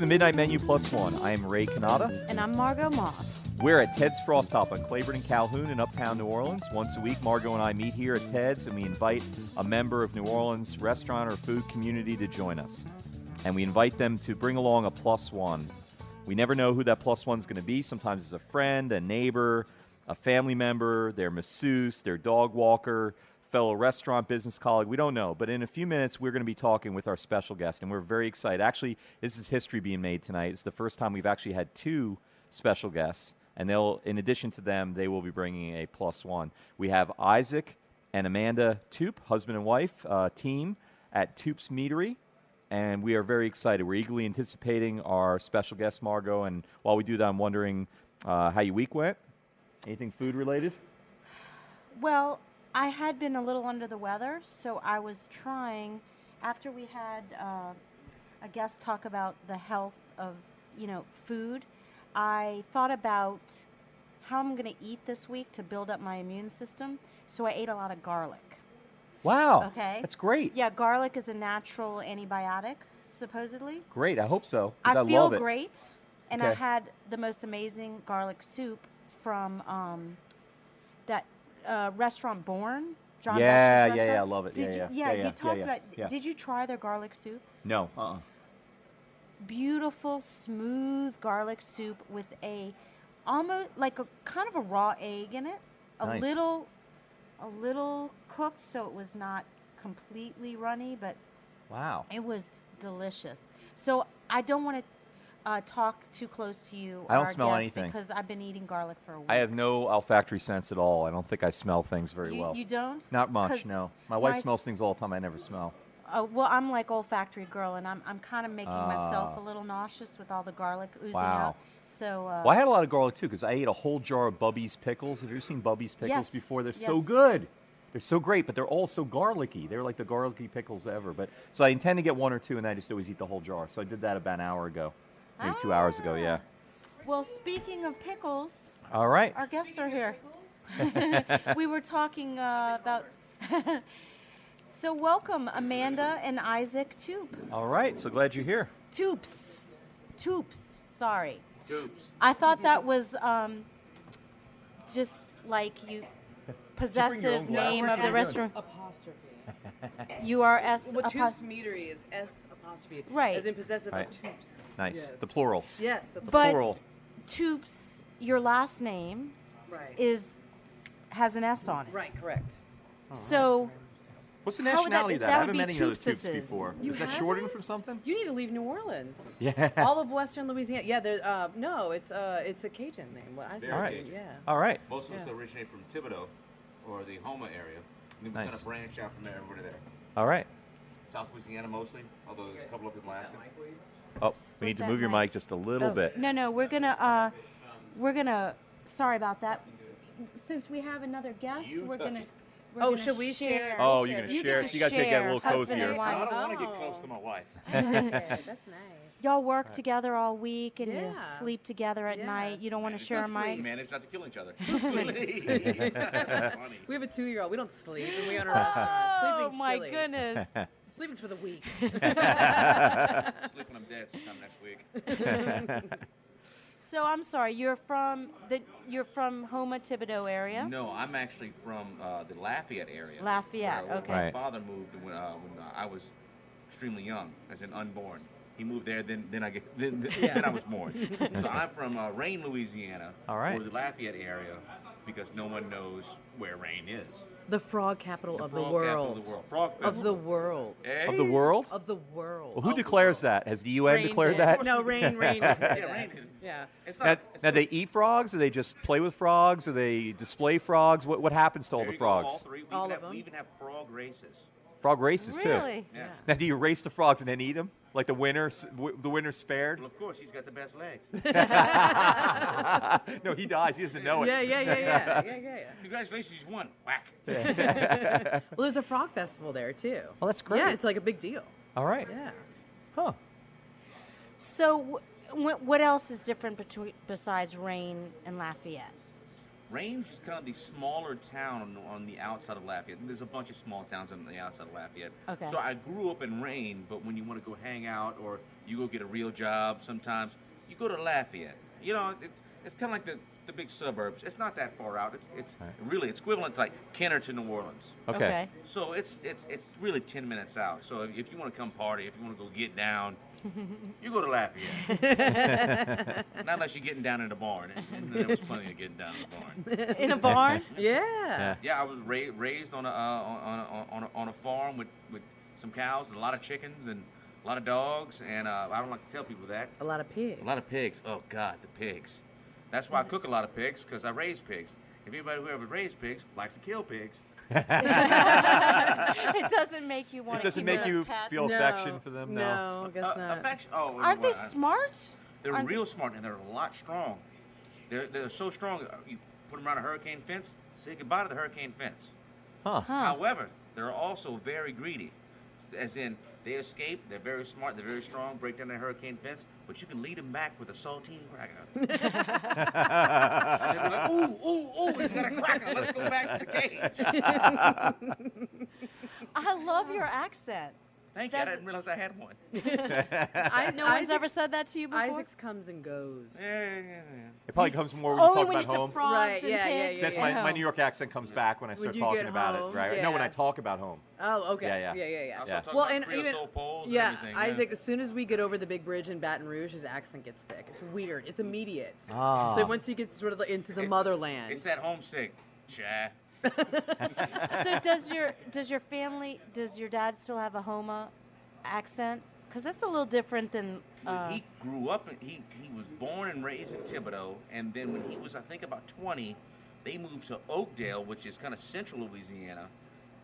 the Midnight Menu Plus One. I am Ray Canada. And I'm Margot Moss. We're at Ted's Frost Top on Claiborne and Calhoun in Uptown New Orleans. Once a week, Margot and I meet here at Ted's, and we invite a member of New Orleans restaurant or food community to join us. And we invite them to bring along a plus one. We never know who that plus one's going to be. Sometimes it's a friend, a neighbor, a family member, their masseuse, their dog walker, fellow restaurant business colleague. We don't know. But in a few minutes, we're going to be talking with our special guest, and we're very excited. Actually, this is history being made tonight. It's the first time we've actually had two special guests, and they'll, in addition to them, they will be bringing a plus one. We have Isaac and Amanda Toups, husband and wife team at Toups Meatery, and we are very excited. We're eagerly anticipating our special guest, Margot, and while we do that, I'm wondering how your week went. Anything food-related? Well, I had been a little under the weather, so I was trying, after we had a guest talk about the health of, food, I thought about how I'm going to eat this week to build up my immune system, so I ate a lot of garlic. Wow. Okay. That's great. Yeah, garlic is a natural antibiotic, supposedly. Great. I hope so. I love feel it. great, and Okay. I had the most amazing garlic soup from that restaurant Born. John Yeah, Dutch's yeah, restaurant. I love it. You talked about. Yeah. Did you try their garlic soup? No. Beautiful, smooth garlic soup with almost like a kind of a raw egg in it. Nice. A little cooked, so it was not completely runny, but Wow. it was delicious. So I don't want to talk too close to you. I don't our smell guest, anything. because I've been eating garlic for a week. I have no olfactory sense at all. I don't think I smell things very well. You don't? Not much, 'Cause no. My wife my- smells things all the time I never smell. Well, I'm like olfactory girl, and I'm kind of making myself a little nauseous with all the garlic oozing Wow. out. So Well, I had a lot of garlic, too, because I ate a whole jar of Bubby's pickles. Have you ever seen Bubby's pickles Yes, before? They're so yes. good. They're so great, but they're all so garlicky. They're like the garlicky pickles ever. But so I intend to get one or two, and I just always eat the whole jar. So I did that about an hour ago, maybe 2 hours ago, yeah. Well, speaking of pickles, All right. our guests are here. We were talking about... So welcome, Amanda and Isaac Toups. All right. So glad you're here. Toups. Sorry. Toups. I thought that was just like you possessive name of the restaurant. Apostrophe. You are S. Well, Toups meatery is S apostrophe. Right. As in possessive Right. of Toups. Nice. Yes. The plural. Yes. The But plural. Toups, your last name right. has an S on it. Right. Correct. So What's the How would that nationality be- of that? that I would haven't be met any other Toopses. Toups before. You Is that haven't? shortened from something? You need to leave New Orleans. Yeah. All of Western Louisiana. Yeah. There's no. It's a Cajun name. Well, I Very All right. Cajun. Yeah. All right. Most of us Yeah. originate from Thibodeau or the Houma area. And then we Nice. kind of branch out from there over to there. All right. South Louisiana mostly, although there's a couple up in Alaska. Oh, we need to that move your mic. mic just a little bit. No, we're gonna. Sorry about that. Since we have another guest, You we're touch gonna. it. we're Oh, gonna should we share? Oh, you're going to You share. get So you guys got to get a little share, husband cozier. and wife. I don't want to get Oh. close to my wife. Okay, that's nice. Y'all work together all week and you Yeah. sleep together at Yes. night. You don't want to Manage share a not to mic. sleep, manage not to kill each other. Sleep. That's funny. We have a 2-year-old. We don't sleep, and we own a restaurant. Oh Sleeping's my silly. goodness! Sleeping's for the weak. Sleep when I'm dead sometime next week. So I'm sorry. You're from Houma Thibodeau area. No, I'm actually from the Lafayette area. Lafayette, where okay. My Right. father moved when I was extremely young, as an unborn. He moved there, then I was born. So I'm from Rayne, Louisiana, All right. or the Lafayette area, because no one knows where Rayne is. The frog capital of the Frog world. capital of the world. Frog Of festival. the world. Eh? Of the world? Of the world. Well, who Of the declares world. that? Has the UN Rain declared did. that? No, rain. Yeah, Rayne is. Yeah. It's Now, not. it's now they supposed- eat frogs, or they just play with frogs, or they display frogs? What happens to all there the you go, all frogs? three. All of We them. even have frog races. Frog races too. Really? Yeah. Now, do you race the frogs and then eat them? Like the winner spared? Well, of course, he's got the best legs. No, he dies. He doesn't know it. Yeah. Congratulations, you won. Whack. Well, there's a frog festival there too. Oh, that's great. Yeah, it's like a big deal. All right. Yeah. Huh. So what else is different besides Rayne and Lafayette? Range is kind of the smaller town on the outside of Lafayette. There's a bunch of small towns on the outside of Lafayette. Okay. So I grew up in Rain, but when you want to go hang out or you go get a real job, sometimes you go to Lafayette. You know, it's kind of like the big suburbs. It's not that far out. It's really it's equivalent to like Kenner to New Orleans. Okay. So it's really 10 minutes out. So if you want to come party, if you want to go get down, you go to Lafayette. Not unless you're getting down in the barn. And there was plenty of getting down in the barn. In a barn? Yeah. Yeah, I was raised on a farm with some cows and a lot of chickens and a lot of dogs. And I don't like to tell people that. A lot of pigs. A lot of pigs. Oh God, the pigs. That's why I cook a lot of pigs, because I raise pigs. If anybody who ever raised pigs likes to kill pigs. It doesn't make you want It to doesn't keep make them you as pets. feel affection for them. No, I guess not. Affection. Oh, Aren't they well, smart? They're Aren't real smart, and they're a lot strong. They're so strong. You put them around a hurricane fence, say goodbye to the hurricane fence. Huh. However, they're also very greedy, as in they escape. They're very smart. They're very strong. Break down that hurricane fence, but you can lead them back with a saltine cracker. And they'll be like, ooh, he's got a cracker. Let's go back to the cage. I love your accent. Thank you. I didn't realize I had one. No one's ever said that to you before? Isaac's comes and goes. Yeah. It probably comes more when you Only talk when about you home. took frogs Right, and yeah, pigs. Since my New York accent comes back when I start you talking get about home, it, right? yeah. No, when I talk about home. Oh, okay. Yeah. I also talk Well, about and even creosote poles and yeah, everything. Isaac. As soon as we get over the big bridge in Baton Rouge, his accent gets thick. It's weird. It's immediate. Ah. So once you get sort of into the motherland, It's that homesick. Cha. So does your family, does your dad still have a Homa accent? Because that's a little different than... He grew up, he was born and raised in Thibodaux, and then when he was, I think, about 20, they moved to Oakdale, which is kind of central Louisiana.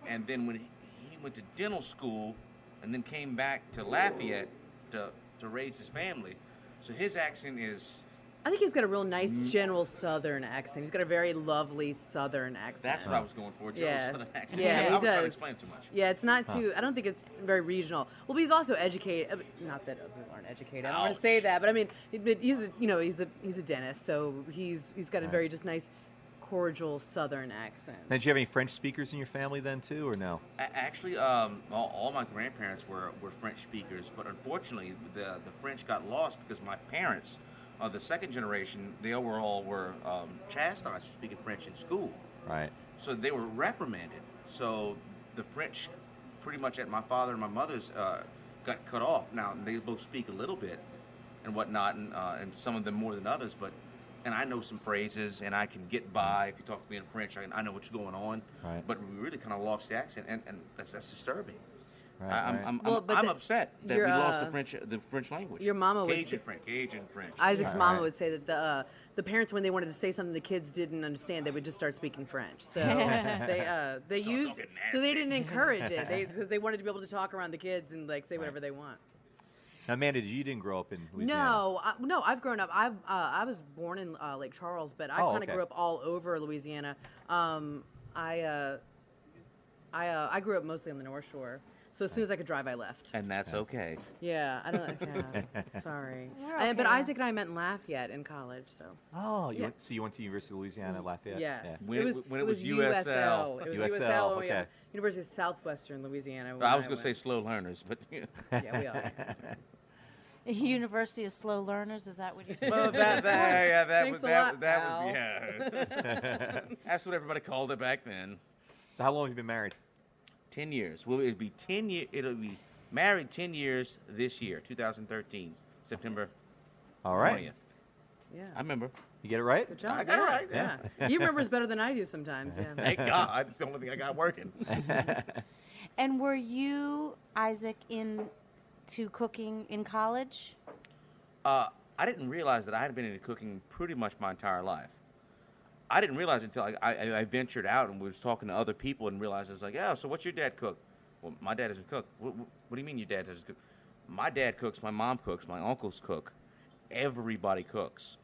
And then when he went to dental school and then came back to Lafayette to raise his family, so his accent is... I think he's got a real nice general Southern accent. He's got a very lovely Southern accent. That's what I was going for, general Yeah. Southern accent. Yeah, I he was trying to does. explain too much. Yeah, it's not too. I don't think it's very regional. Well, but he's also educated. Not that other people aren't educated. I don't want to say Ouch. that, but I mean, he's a dentist, so he's got a very just nice, cordial Southern accent. Now, did you have any French speakers in your family then too, or no? Actually, all my grandparents were French speakers, but unfortunately, the French got lost because my parents, the second generation, they were chastised for speaking French in school. Right. So they were reprimanded. So the French, pretty much at my father and my mother's, got cut off. Now they both speak a little bit and whatnot, and some of them more than others. And I know some phrases, and I can get by if you talk to me in French. I know what's going on. Right. But we really kind of lost the accent, and that's disturbing. Right. I'm upset that we your, lost the French language. your mama would Cajun say- French. Isaac's Right, mama right. would say that the parents, when they wanted to say something the kids didn't understand, they would just start speaking French. So they used, don't get so they nasty. didn't encourage it because they wanted to be able to talk around the kids and like say whatever they want. Now, Amanda, you didn't grow up in Louisiana. No, I've grown up. I was born in Lake Charles, but I Oh, kind of okay. grew up all over Louisiana. I grew up mostly on the North Shore. So as soon as I could drive, I left. And that's okay. Yeah, I don't. Yeah, sorry. We're But okay. Isaac and I met in Lafayette in college. So Oh, Yeah. you went to University of Louisiana, Lafayette? yes, Yeah. When it was USL. It was USL, USL. okay. University of Southwestern Louisiana. when I was going to say went. slow learners, but Yeah, we all. University of Slow Learners, is that what you're saying? well, that Thanks was a lot, that pal. was yeah. That's what everybody called it back then. So how long have you been married? 10 years. Well, it'll be 10 years. It'll be married 10 years this year, 2013, September All right. 20th. Yeah. I remember. You get it right? Good job. I got it yeah, right, Yeah. You remember better than I do sometimes. Yeah. Thank God. It's the only thing I got working. And were you, Isaac, into cooking in college? I didn't realize that I had been into cooking pretty much my entire life. I didn't realize until I ventured out and was talking to other people and realized it's like, yeah, so what's your dad cook? Well, my dad doesn't cook. What do you mean your dad doesn't cook? My dad cooks, my mom cooks, my uncles cook. Everybody cooks.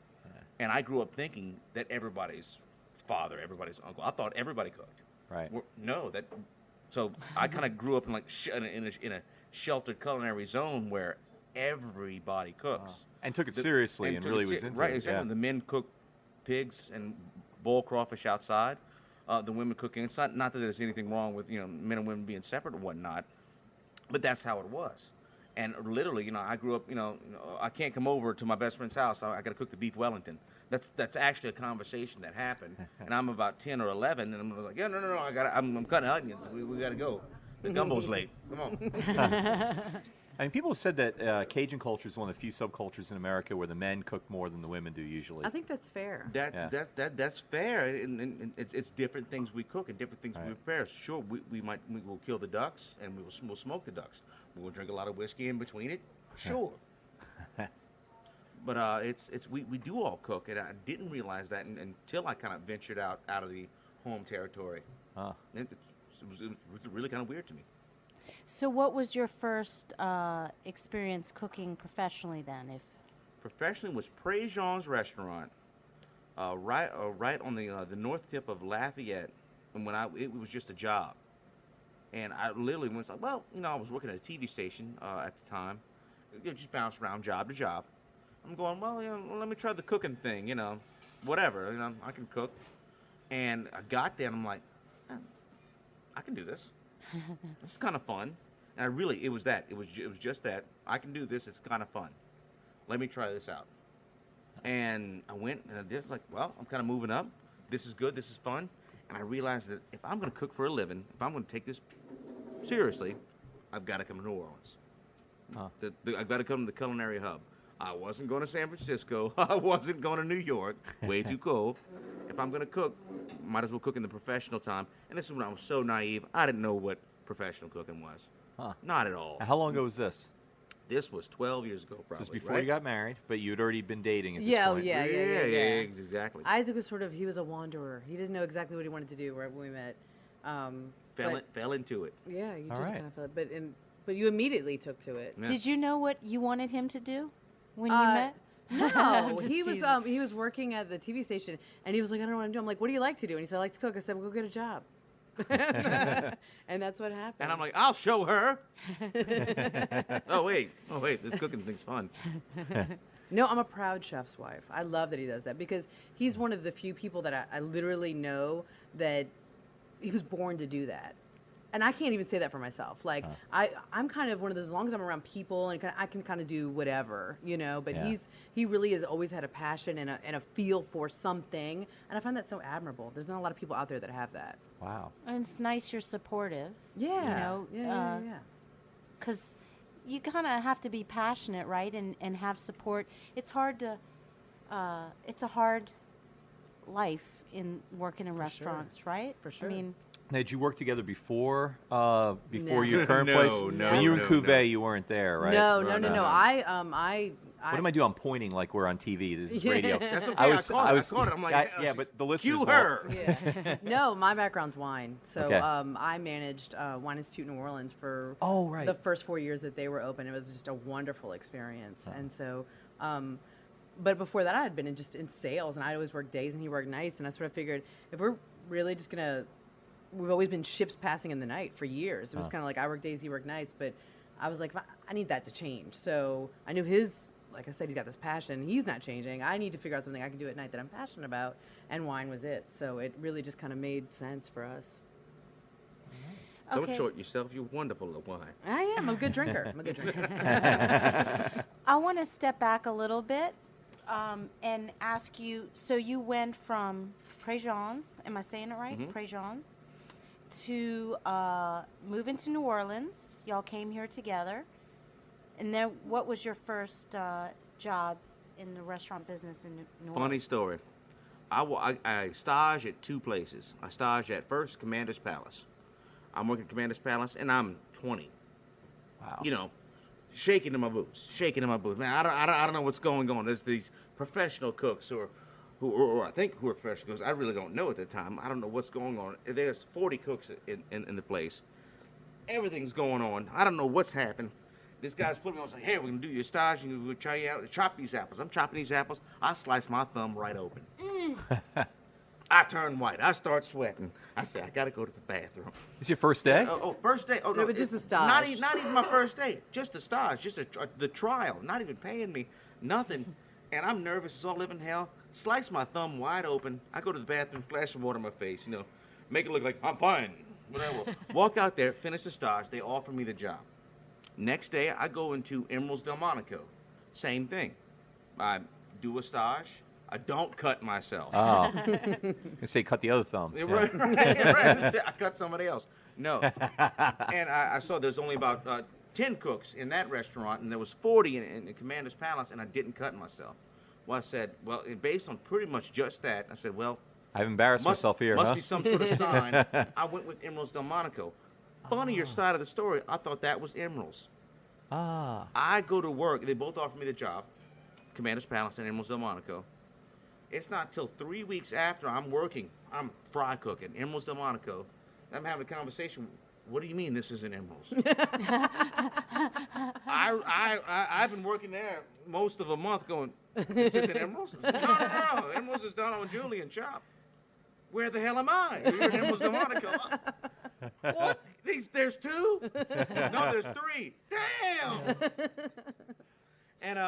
And I grew up thinking that everybody's father, everybody's uncle. I thought everybody cooked. Right. So I kind of grew up in like in a sheltered culinary zone where everybody cooks. And took it seriously and really was into right, it. exactly. Yeah. The men cook pigs and boil crawfish outside. The women cooking. It's not that there's anything wrong with men and women being separate or whatnot, but that's how it was. And literally, I grew up. I can't come over to my best friend's house. I got to cook the beef Wellington. That's actually a conversation that happened. And I'm about 10 or 11, and I'm like, yeah, no, I'm cutting onions. We got to go. The gumbo's late. Come on. I mean, people have said that Cajun culture is one of the few subcultures in America where the men cook more than the women do usually. I think that's fair. That's fair. And it's different things we cook and different things we prepare. Sure, we will kill the ducks and we'll smoke the ducks. We'll drink a lot of whiskey in between it. Sure. But we do all cook, and I didn't realize that until I kind of ventured out of the home territory. Huh. It was really kind of weird to me. So what was your first experience cooking professionally then? Professionally was Pré Jean's restaurant, right on the north tip of Lafayette, and it was just a job, and I literally was like, well, I was working at a TV station at the time, just bounced around job to job. I'm going, well, let me try the cooking thing, whatever, I can cook, and I got there and I'm like, I can do this. It's kind of fun. And it was just that. I can do this. It's kind of fun. Let me try this out. And I went and I did. Like, well, I'm kind of moving up. This is good. This is fun. And I realized that if I'm going to cook for a living, if I'm going to take this seriously, I've got to come to New Orleans. Huh. I've got to come to the culinary hub. I wasn't going to San Francisco. I wasn't going to New York. Way too cold. If I'm going to cook, might as well cook in the professional time. And this is when I was so naive. I didn't know what professional cooking was. Huh. Not at all. How long ago was this? This was 12 years ago, probably. This was before right? you got married, but you'd already been dating at this Yeah, point. yeah, Exactly. Isaac was he was a wanderer. He didn't know exactly what he wanted to do when we met. Fell into it. Yeah, you All just right. kind of fell. But you immediately took to it. Yeah. Did you know what you wanted him to do when you met? No, Just he teasing. was working at the TV station, and he was like, I don't know what to do. I'm like, what do you like to do? And he said, I like to cook. I said, well, go get a job. And that's what happened. And I'm like, I'll show her. Oh, wait, this cooking thing's fun. No, I'm a proud chef's wife. I love that he does that because he's one of the few people that I literally know that he was born to do that. And I can't even say that for myself. Like, I'm kind of one of those, as long as I'm around people and I can kind of do whatever, but he really has always had a passion and a feel for something. And I find that so admirable. There's not a lot of people out there that have that. Wow. And it's nice you're supportive. Yeah. Yeah. Because you kind of have to be passionate, right? And have support. It's hard to, it's a hard life in working in restaurants, right? For sure. I mean, Now, did you work together before No. your current No, place? no, When you were no, in Cuvée, no. you weren't there, right? No. What am I doing? I'm pointing like we're on TV. This is radio. That's okay. I I was caught it. I'm like, yeah, but the listeners cue won't. her. Yeah. No, my background's wine. So Okay. I managed Wine Institute New Orleans for Oh, right. the first 4 years that they were open. It was just a wonderful experience. And so, but before that, I had been in sales, and I always worked days, and he worked nights. And I sort of figured, if we're really just gonna, we've always been ships passing in the night for years. It was kind of like I work days, he worked nights. But I was like, I need that to change. So I knew like I said, he's got this passion. He's not changing. I need to figure out something I can do at night that I'm passionate about, and wine was it. So it really just kind of made sense for us. Don't short yourself. You're wonderful at wine. I am. I'm a good drinker. I want to step back a little bit and ask you, so you went from Pré Jean's, am I saying it right? Mm-hmm. Pré Jean, to move into New Orleans. Y'all came here together. And then what was your first job in the restaurant business in New Orleans? Funny story. I stage at two places. I stage at first Commander's Palace. I'm working at Commander's Palace, and I'm 20. Wow. Shaking in my boots. Man, I don't know what's going on. There's these professional cooks who I think who are professional cooks. I really don't know at the time. I don't know what's going on. There's 40 cooks in the place. Everything's going on. I don't know what's happened. This guy's putting me on, like, hey, we're going to do your stage, and we're going to try you out. Chop these apples. I'm chopping these apples. I slice my thumb right open. I turn white. I start sweating. I say, I got to go to the bathroom. It's your first day? First day. Oh, no. but just the Not stage. even my first day. Just the stage. Just the trial. Not even paying me nothing. And I'm nervous as all living hell. Slice my thumb wide open. I go to the bathroom, splash some water in my face, make it look like I'm fine. Whatever. Walk out there, finish the stage. They offer me the job. Next day, I go into Emeralds Delmonico. Same thing. I do a stage. I don't cut myself. Oh. I say cut the other thumb. Right. I cut somebody else. No. And I saw there's only about 10 cooks in that restaurant, and there was 40 in Commander's Palace, and I didn't cut myself. Well, I said, based on pretty much just that, I said, I've embarrassed myself here. Must be some sort of sign. I went with Emeralds Delmonico. Funnier side of the story, I thought that was Emeralds. Ah. I go to work. They both offered me the job, Commander's Palace and Emeralds Delmonico. It's not till 3 weeks after I'm working, I'm fry cooking, Emeralds Delmonico. I'm having a conversation. What do you mean this isn't Emeralds? I've been working there most of a month going, this isn't Emeralds? No. Emeralds is done on Julian Chop. Where the hell am I? You're in Emeralds Delmonico. What? There's 2? No, there's 3. Damn! And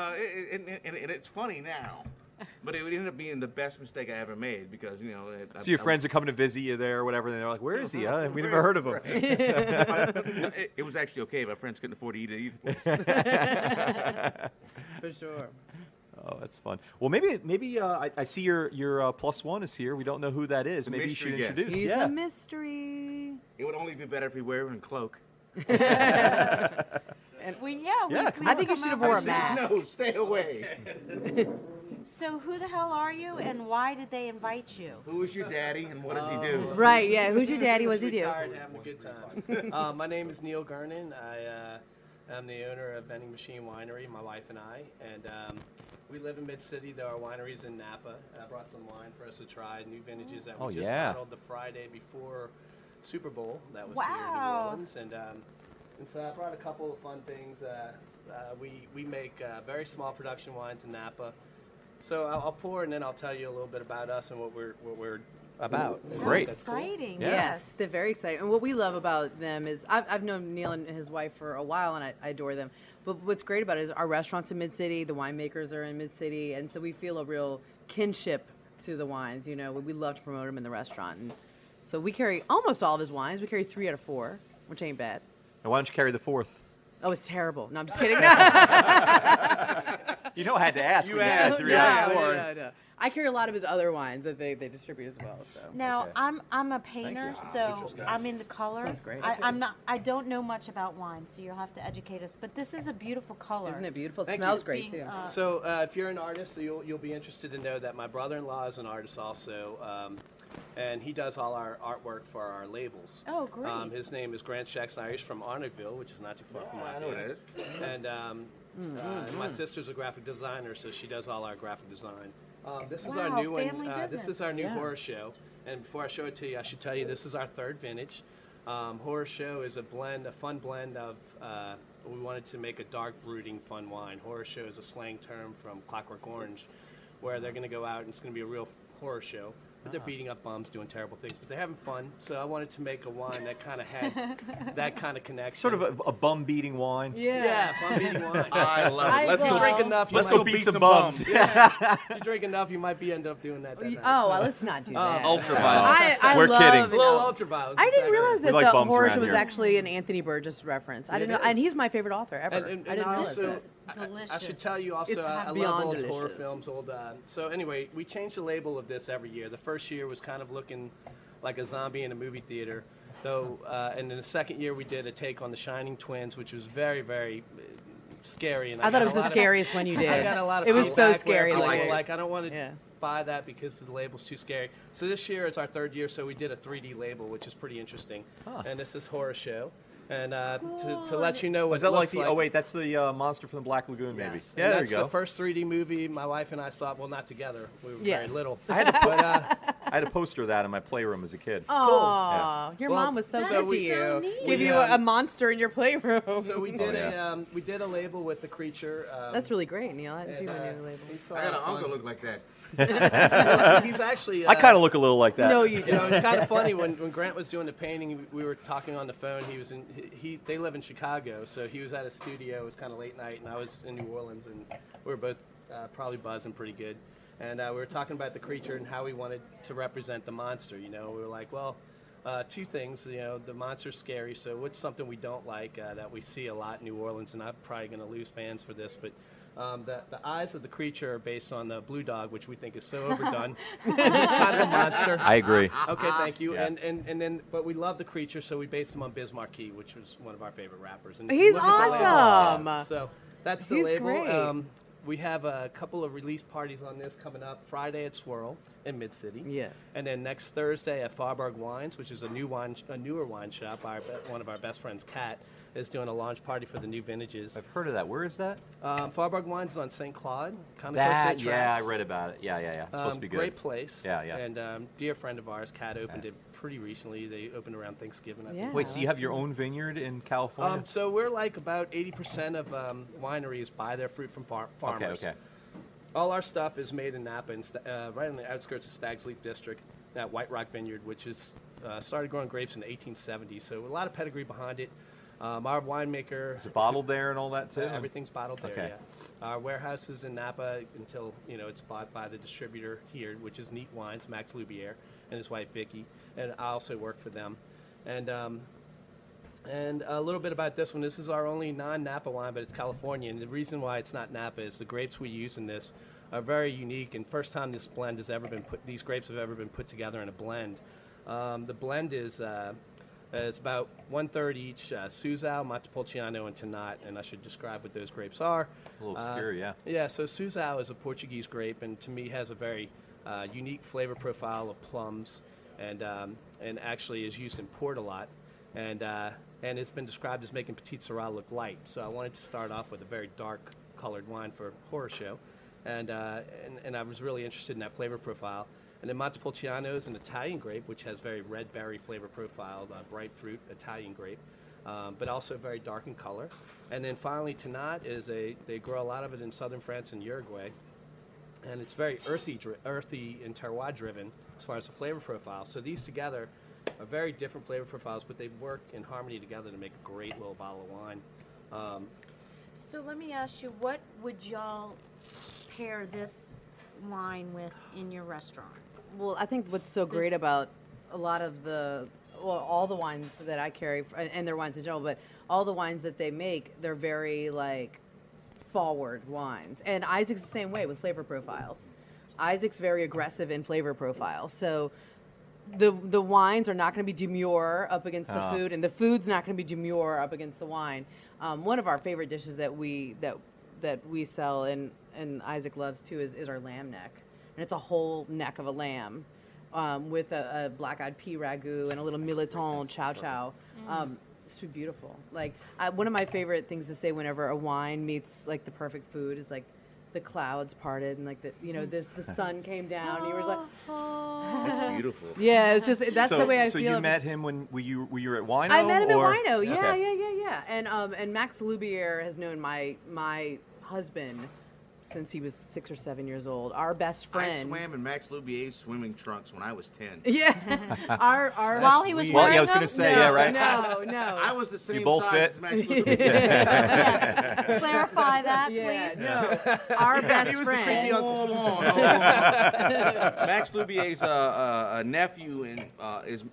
it's funny now. But it would end up being the best mistake I ever made because, So your friends are coming to visit you there or whatever, and they're like, where is he? We never heard of him. It was actually okay. My friends couldn't afford to eat at either place. For sure. Oh, that's fun. Well, maybe I see your +1 is here. We don't know who that is. Maybe you should mystery guest. introduce. He's Yeah. a mystery. It would only be better if we were in a cloak. We I think you should have wore a mask. No, stay away. So who the hell are you, and why did they invite you? Who is your daddy, and what does he do? Right, yeah. Who's your daddy? What does he do? Retired, having a good time. My name is Neil Gernon. I am the owner of Vending Machine Winery, my wife and I. And we live in Mid-City. There are wineries in Napa. I brought some wine for us to try, new vintages that we just bottled the Friday before Super Bowl. That was here in New Orleans. And so I brought a couple of fun things. We make very small production wines in Napa. So I'll pour, and then I'll tell you a little bit about us and what we're about. Great. That's exciting. Yeah. Yes, they're very exciting. And what we love about them is I've known Neil and his wife for a while, and I adore them. But what's great about it is our restaurant's in Mid-City, the winemakers are in Mid-City, and so we feel a real kinship to the wines. We love to promote them in the restaurant. And so we carry almost all of his wines. We carry 3 out of 4, which ain't bad. Now, why don't you carry the 4th? Oh, it's terrible. No, I'm just kidding. I had to ask when you asked. said 3 out of 4. No. I carry a lot of his other wines that they distribute as well. So Now Okay. I'm a painter, so I'm into color. That's great. I don't know much about wine, so you'll have to educate us. But this is a beautiful color. isn't it beautiful? It Thank smells you. great Being, too. So if you're an artist, so you'll be interested to know that my brother-in-law is an artist also, and he does all our artwork for our labels. Oh, great. His name is Grant Shaxner. He's from Arnoldville, which is not too far from I Lafayette. know what it is. And my sister's a graphic designer, so she does all our graphic design. This is Wow, our new one. family This business. is our new horror show. And before I show it to you, I should tell you this is our 3rd vintage. Horror show is a fun blend of. We wanted to make a dark, brooding, fun wine. Horror show is a slang term from Clockwork Orange, where they're going to go out and it's going to be a real horror show. But they're beating up bums, doing terrible things, but they're having fun. So I wanted to make a wine that kind of had that kind of connection. Sort of a bum-beating wine. Yeah, bum beating wine. I love it. Let's Well, drink enough. Let's you go might beat some bums. If you drink enough, you might end up doing that. Oh, well, let's not do that. Ultraviolet. I We're love kidding. A little ultraviolet. I didn't exactly. realize that like the bums horror around show was here. actually an Anthony Burgess reference. I didn't know, is. and he's my favorite author ever. And I I didn't realize also, that. I Delicious. should tell you also, It's I love beyond old horror delicious. films. So anyway, we change the label of this every year. The first year was kind of looking like a zombie in a movie theater, though. And in the second year, we did a take on the Shining Twins, which was very, very scary. And I thought got it was a the lot of- scariest one you did. I got a lot of It was so feedback where scary. people Like, were like, I don't want to Yeah. buy that because the label's too scary. So this year it's our 3rd year, so we did a 3D label, which is pretty interesting. And this is horror show. And to let you know what Was that it like looks the? Oh wait, that's the monster from the Black Lagoon, maybe. Yes. Yeah, And there that's you go. the first 3D movie my wife and I saw. Well, not together. We were Yes. very little. I had to But I had a poster of that in my playroom as a kid. Aw, your Well, mom was so so good to we- you. so neat. Give We, you a monster in your playroom. so we did yeah. we did a label with the creature. That's really great, Neil. I didn't see and, the new label. he's a I lot got an of fun. uncle look like that. He's actually. I kind of look a little like that. No, you You know, don't. it's kind of funny when Grant was doing the painting. We were talking on the phone. He was they live in Chicago, so he was at a studio. It was kind of late night, and I was in New Orleans, and we were both probably buzzing pretty good. And we were talking about the creature and how we wanted to represent the monster. We were like, well, two things. The monster's scary, so what's something we don't like that we see a lot in New Orleans? And I'm probably going to lose fans for this, but the eyes of the creature are based on the blue dog, which we think is so overdone. And he's kind of a monster. I agree. Okay, thank you. Yeah. And then, but we love the creature, so we based him on Biz Markie, which was one of our favorite rappers. And He's look at the label. awesome. So that's the He's label. great. We have a couple of release parties on this coming up. Friday at Swirl in Mid-City. Yes. And then next Thursday at Farburg Wines, which is a newer wine shop. One of our best friends, Kat, is doing a launch party for the new vintages. I've heard of that. Where is that? Farburg Wines is on St. Claude. Kind of That, yeah, I read about it. Yeah. It's supposed to be good. Great place. Yeah. And dear friend of ours, Kat, opened it pretty recently. They opened around Thanksgiving, I think. Yeah. Wait, so you have your own vineyard in California? So we're like about 80% of wineries buy their fruit from farmers. Okay. All our stuff is made in Napa, right on the outskirts of Stag's Leap District, at White Rock Vineyard, which is started growing grapes in the 1870s. So a lot of pedigree behind it. Our winemaker... Is it bottled there and all that, too? Everything's bottled there, Okay. yeah. Our warehouse is in Napa until, it's bought by the distributor here, which is Neat Wines, Max Lubier, and his wife, Vicky. And I also work for them. And a little bit about this one. This is our only non-Napa wine, but it's California. And the reason why it's not Napa is the grapes we use in this are very unique. And first time this blend has ever been these grapes have ever been put together in a blend. The blend is it's about 1/3 each Suzal, Montepulciano, and Tannat. And I should describe what those grapes are. A little obscure, yeah. Yeah, so Suzal is a Portuguese grape, and to me has a very unique flavor profile of plums, and actually is used in port a lot. And it's been described as making Petit Syrah look light. So I wanted to start off with a very dark colored wine for horror show. And I was really interested in that flavor profile. And then Montepulciano is an Italian grape, which has very red berry flavor profile, bright fruit Italian grape, but also very dark in color. And then finally, Tannat is they grow a lot of it in southern France and Uruguay. And it's very earthy and terroir driven as far as the flavor profile. So these together are very different flavor profiles, but they work in harmony together to make a great little bottle of wine. So let me ask you, what would y'all pair this wine with in your restaurant? Well, I think what's so great about a lot of all the wines that I carry, and their wines in general, but all the wines that they make, they're very forward wines. And Isaac's the same way with flavor profiles. Isaac's very aggressive in flavor profiles. So the wines are not going to be demure up against the food, and the food's not going to be demure up against the wine. One of our favorite dishes that we sell and Isaac loves too is our lamb neck, and it's a whole neck of a lamb with a black-eyed pea ragu and a little militon chow chow. It's beautiful. One of my favorite things to say whenever a wine meets the perfect food is the clouds parted and the sun came down. And you were That's beautiful. yeah, it's just that's the way I feel. So you met him when you were at Wino? I met him or? at Wino. Yeah, Okay. yeah. And Max Lubier has known my husband since he was 6 or 7 years old. Our best friend. I swam in Max Lubier's swimming trunks when I was 10. Yeah. our While he was Well, wearing yeah, I was going to them? say, no, yeah, right? No. I was the same both size fit? as Max Lubier. Yeah. Clarify that, please. No. Our best He was the friend. creepy uncle. Hold on. Max Lubier's a nephew, and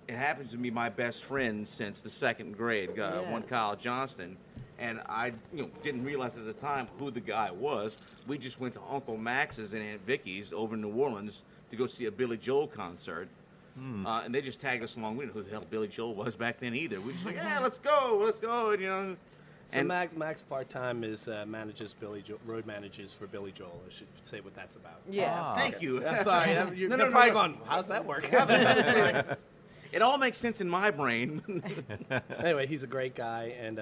it happens to be my best friend since the second grade. One Kyle Johnston, and I didn't realize at the time who the guy was. We just went to Uncle Max's and Aunt Vicky's over in New Orleans to go see a Billy Joel concert. And they just tagged us along. We didn't know who the hell Billy Joel was back then either. We just yeah, let's go. And, So Max part-time is manages road manages for Billy Joel. I should say what that's about. Yeah. Thank you. Sorry, you're probably going, how's that work? It all makes sense in my brain. Anyway, he's a great guy, and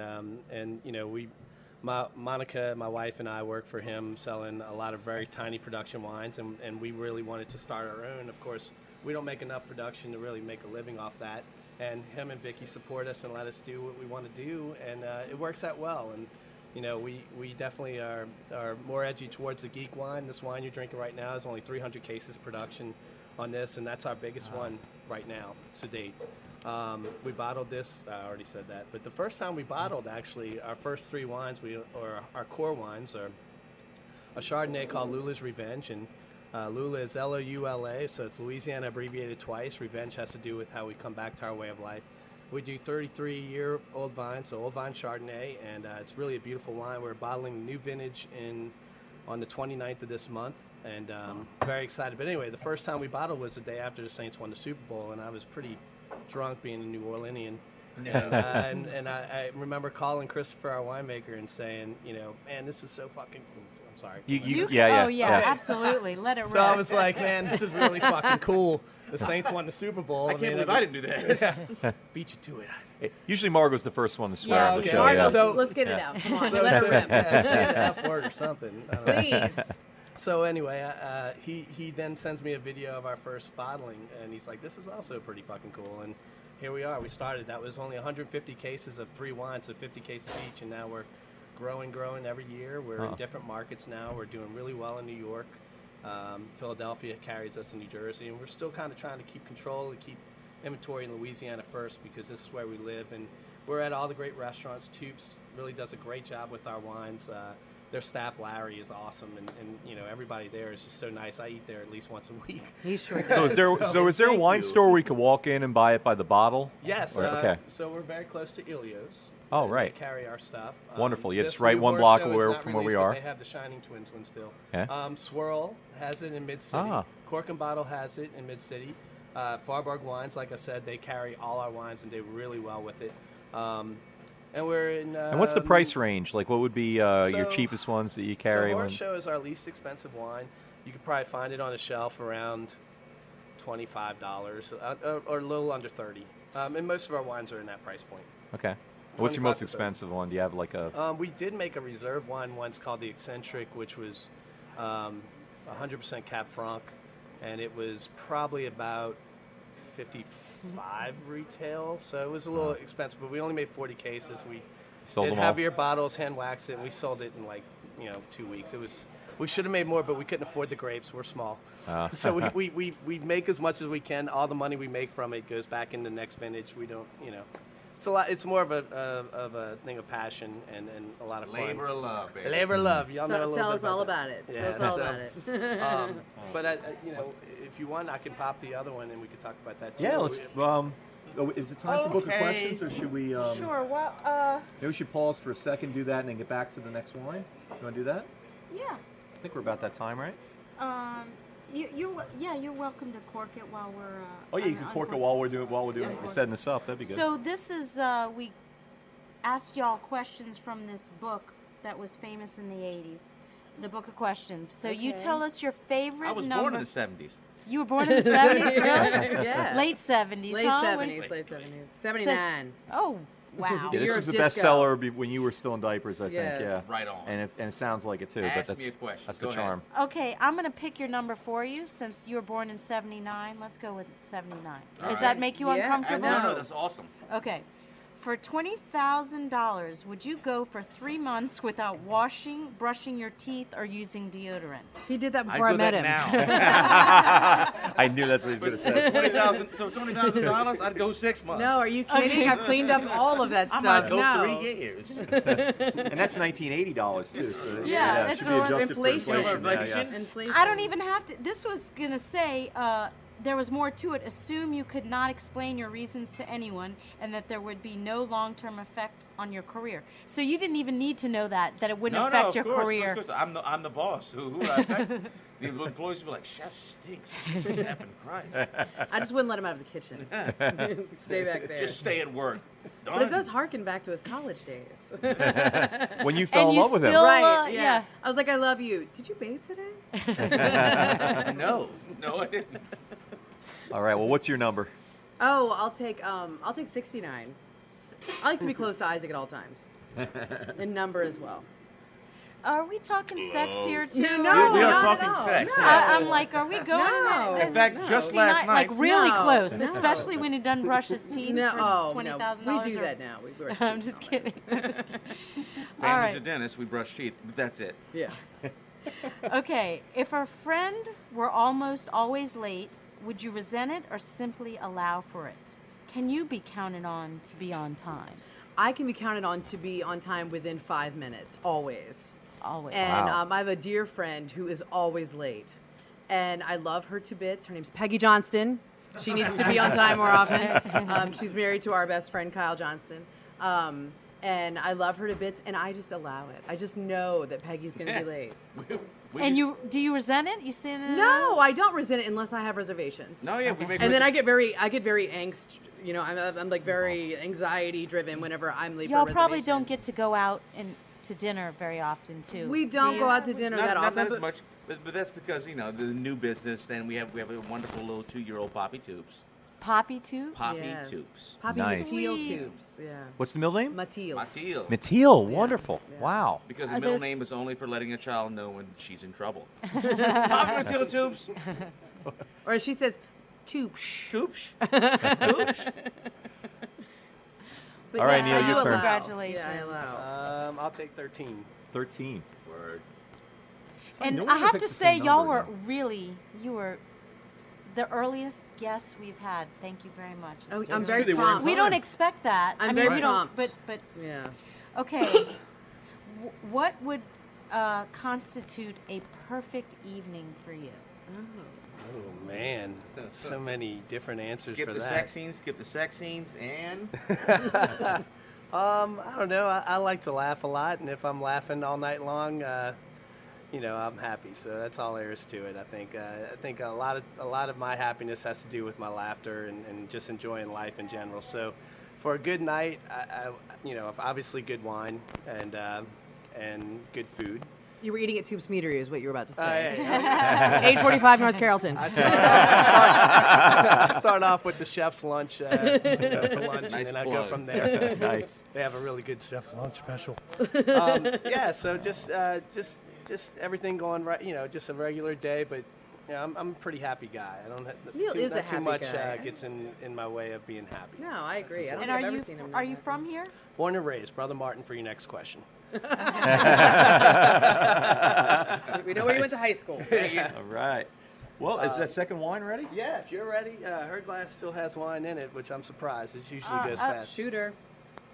Monica, my wife, and I work for him, selling a lot of very tiny production wines, and we really wanted to start our own. Of course, we don't make enough production to really make a living off that, and him and Vicky support us and let us do what we want to do, and it works out well. And we definitely are more edgy towards the geek wine. This wine you're drinking right now is only 300 cases production on this, and that's our biggest one right now to date. We bottled this. I already said that, but the first time we bottled, actually, our first three wines, our core wines are a Chardonnay called Lula's Revenge, and Lula is L-O-U-L-A, so it's Louisiana abbreviated twice. Revenge has to do with how we come back to our way of life. We do 33-year-old vine, so old vine Chardonnay, and it's really a beautiful wine. We're bottling new vintage on the 29th of this month, and very excited. But anyway, the first time we bottled was the day after the Saints won the Super Bowl, and I was pretty drunk being a New Orleanian. And I remember calling Christopher, our winemaker, and saying, man, this is so fucking cool. I'm sorry. Oh, yeah, absolutely. Let it rip. So I was like, man, this is really fucking cool. The Saints won the Super Bowl. I can't believe I didn't do that. Beat you to it. Usually Margot's the first one to swear Yeah, on the okay. show. Margot, Yeah. So- let's get it out. Come on, So- let so- it rip. yeah, say an F word or something. I don't know. Please. So anyway, he then sends me a video of our first bottling, and he's like, this is also pretty fucking cool. And here we are. We started. That was only 150 cases of 3 wines, so 50 cases each, and now we're growing every year. We're in different markets now. We're doing really well in New York. Philadelphia carries us in New Jersey, and we're still kind of trying to keep control and keep inventory in Louisiana first, because this is where we live, and we're at all the great restaurants. Toups really does a great job with our wines. Their staff, Larry, is awesome, and everybody there is just so nice. I eat there at least once a week. He sure does. So is there a Thank wine you. store where you could walk in and buy it by the bottle? Yes. Okay. So we're very close to Ilios. Oh, They right. carry our stuff. Wonderful. Yeah, This it's right new one horse block show is away not from where we released, but are. They have the Shining Twins one still. Okay. Swirl has it in Mid-City. Ah. Cork and Bottle has it in Mid-City. Farburg Wines, like I said, they carry all our wines and do really well with it. And we're in. And what's the price range? Like, what would be your so- cheapest ones that you carry? So Horse Show is our least expensive wine. You could probably find it on a shelf around $25 or a little under $30. And most of our wines are in that price point. Okay. What's your most 25 to 30. expensive one? Do you have like a? We did make a reserve wine once called the Eccentric, which was 100% Cab Franc, and it was probably about 55 retail, so it was a little expensive, but we only made 40 cases. We Sold did them all? heavier bottles, hand waxed it, and we sold it in 2 weeks. We should have made more, but we couldn't afford the grapes. We're small. So we make as much as we can. All the money we make from it goes back in the next vintage. We don't, it's a lot. It's more of a thing of passion and a lot of fun. Labor of love, baby. Labor of love. Y'all know a little Tell bit us all that. about it. Yeah, Tell us all so, about it. But if you want, I can pop the other one and we can talk about that too. Yeah, let's. Is it time for book of Okay. questions, or should we? Sure. Well, Maybe we should pause for a second, do that, and then get back to the next wine. You want to do that? yeah. I think we're about that time, right? You're welcome to cork it while we're. Oh yeah, you can cork it while we're setting this up. That'd be good. So this is we asked y'all questions from this book that was famous in the '80s, the Book of Questions. So you Okay. tell us your favorite I was number. born in the 70s. You were born in the '70s, really? Yeah. Late '70s, Late huh? 70s, late 70s. 79. Oh, wow. Yeah, this Year was a of disco. bestseller when you were still in diapers, I Yes. think. Yeah. Right on. And it sounds like it too. Ask but that's me a question. that's Go the ahead. charm. Okay, I'm going to pick your number for you since you were born in '79. Let's go with '79. All Does right. that make you Yeah, uncomfortable? I know. No, that's awesome. Okay. For $20,000, would you go for 3 months without washing, brushing your teeth, or using deodorant? He did that I'd before I do met that him. now. I knew that's what he was going to say. $20,000, I'd go 6 months. No, are you kidding? I've cleaned up all of that I stuff. might go no. 3 years. And that's $1980 too. So Yeah, it that's should be all adjusted inflation. for inflation. Yeah, yeah. Inflation. Inflation. I don't even have to. This was going to say there was more to it. Assume you could not explain your reasons to anyone and that there would be no long-term effect on your career. So you didn't even need to know that it wouldn't No, affect of your course, career. Of course. I'm the boss. Who would I affect? The employees would be like, Chef stinks. Jesus heaven Christ. I just wouldn't let him out of the kitchen. Stay back there. Just stay at work. But it does harken back to his college days. When you fell in you love with him. still- Right, yeah. yeah. I was like, I love you. Did you bathe today? No, I didn't. All right. Well, what's your number? Oh, I'll take 69. I like to be close to Isaac at all times. In number as well. Are we talking sex here too? No, we are not talking at all. sex. No. Yes. I'm like, are we going? No. In fact, just last 69, night. like really No, close, no. especially when he done brush his teeth No, for oh, $20,000. no. We do that now. We brush I'm teeth just and all kidding. I'm just kidding. All Family's right. a dentist. We brush teeth. But that's it. that. Yeah. Okay, if a friend were almost always late, would you resent it or simply allow for it? Can you be counted on to be on time? I can be counted on to be on time within 5 minutes, always. Always. And Wow. I have a dear friend who is always late. And I love her to bits. Her name's Peggy Johnston. She needs to be on time more often. She's married to our best friend, Kyle Johnston. And I love her to bits, and I just allow it. I just know that Peggy's going to be late. And do you resent it? You send it? No, I don't resent it unless I have reservations. No, yeah, we make. And then I get very angst. You know, I'm like very anxiety driven whenever I'm late for a Y'all reservation. probably don't get to go out to dinner very often, too. We don't go out to dinner that often. Not as much, but that's because the new business, and we have a wonderful little 2-year-old Poppy Toups. Poppy too? Poppy Yes. Toups. Poppy Nice. Mateel Sweet. tubes. Yeah. What's the middle name? Mateel. Matil. Matil. Wonderful. Yeah. Wow. Because the Are middle those- name is only for letting a child know when she's in trouble. Poppy Matil Toups. Or as she says, tubes. Toups. Toups. But All right, yes, Neil, I your do turn. allow. Congratulations. Yeah, I allow. I'll take 13. 13. Word. And No I one have picked to the say, same y'all number, were you were the earliest guests we've had. Thank you very much. Oh, It's I'm very- very They were in pumped. We don't expect that. I'm I mean, very we don't. pumped. But Yeah. okay. What would constitute a perfect evening for you? Oh man, so many different answers Skip for the that. sex scenes, and I don't know. I like to laugh a lot, and if I'm laughing all night long, I'm happy. So that's all there is to it. I think a lot of my happiness has to do with my laughter and just enjoying life in general. So for a good night, obviously good wine and good food. You were eating at Toups Meatery is what you were about to say. Yeah. 845 North Carrollton. I'd start off with the chef's lunch for lunch, Nice and then I go plug. from there. Nice. They have a really good chef lunch special. So just everything going right. Just a regular day, but I'm a pretty happy guy. I don't have Neil is a not too happy much guy. gets in my way of being happy. No, I agree. I don't And think I've ever seen him. are you from here? Born and raised, Brother Martin. For your next question. We know where you went to high school. All right. Well, is that second wine ready? Yeah, if you're ready. Her glass still has wine in it, which I'm surprised. It usually goes fast. Shooter.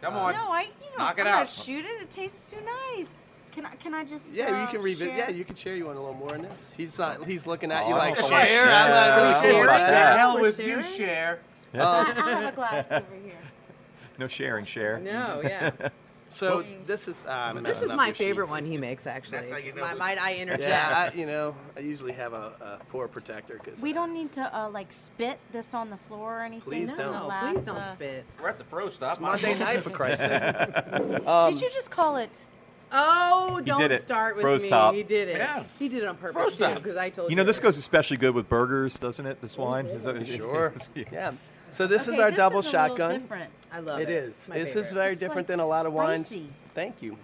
come on. No, Knock it I'm not out. shoot it. It tastes too nice. Can I just? Yeah, you can revisit. share? Yeah, you can share. You want a little more in this? He's looking at Oh, you I like don't know share. about I'm not that. really I don't sure know about about The that. hell We're with you, sharing? share. I have a glass over here. No sharing, share. No, yeah. So this is. This is my favorite one he makes, actually. That's how you know Might I interject? Yeah, I usually have a poor protector because We don't need to spit this on the floor or anything. Please in don't. the No, last, please don't spit. We're at the Fro stop. it's Monday night for Christ's sake. Did you just call it? Oh, did don't it. start with Froze me. top. He did it. Yeah. He did it on purpose, Froze too, top. because I told you. You know, this goes especially good with burgers, doesn't it? This wine. Is that- Sure. Yeah. Yeah. So this is Okay, our this double is a little shotgun. different. I love it. It is. It's my This is favorite. very It's different like than a lot of wines. spicy. Thank you.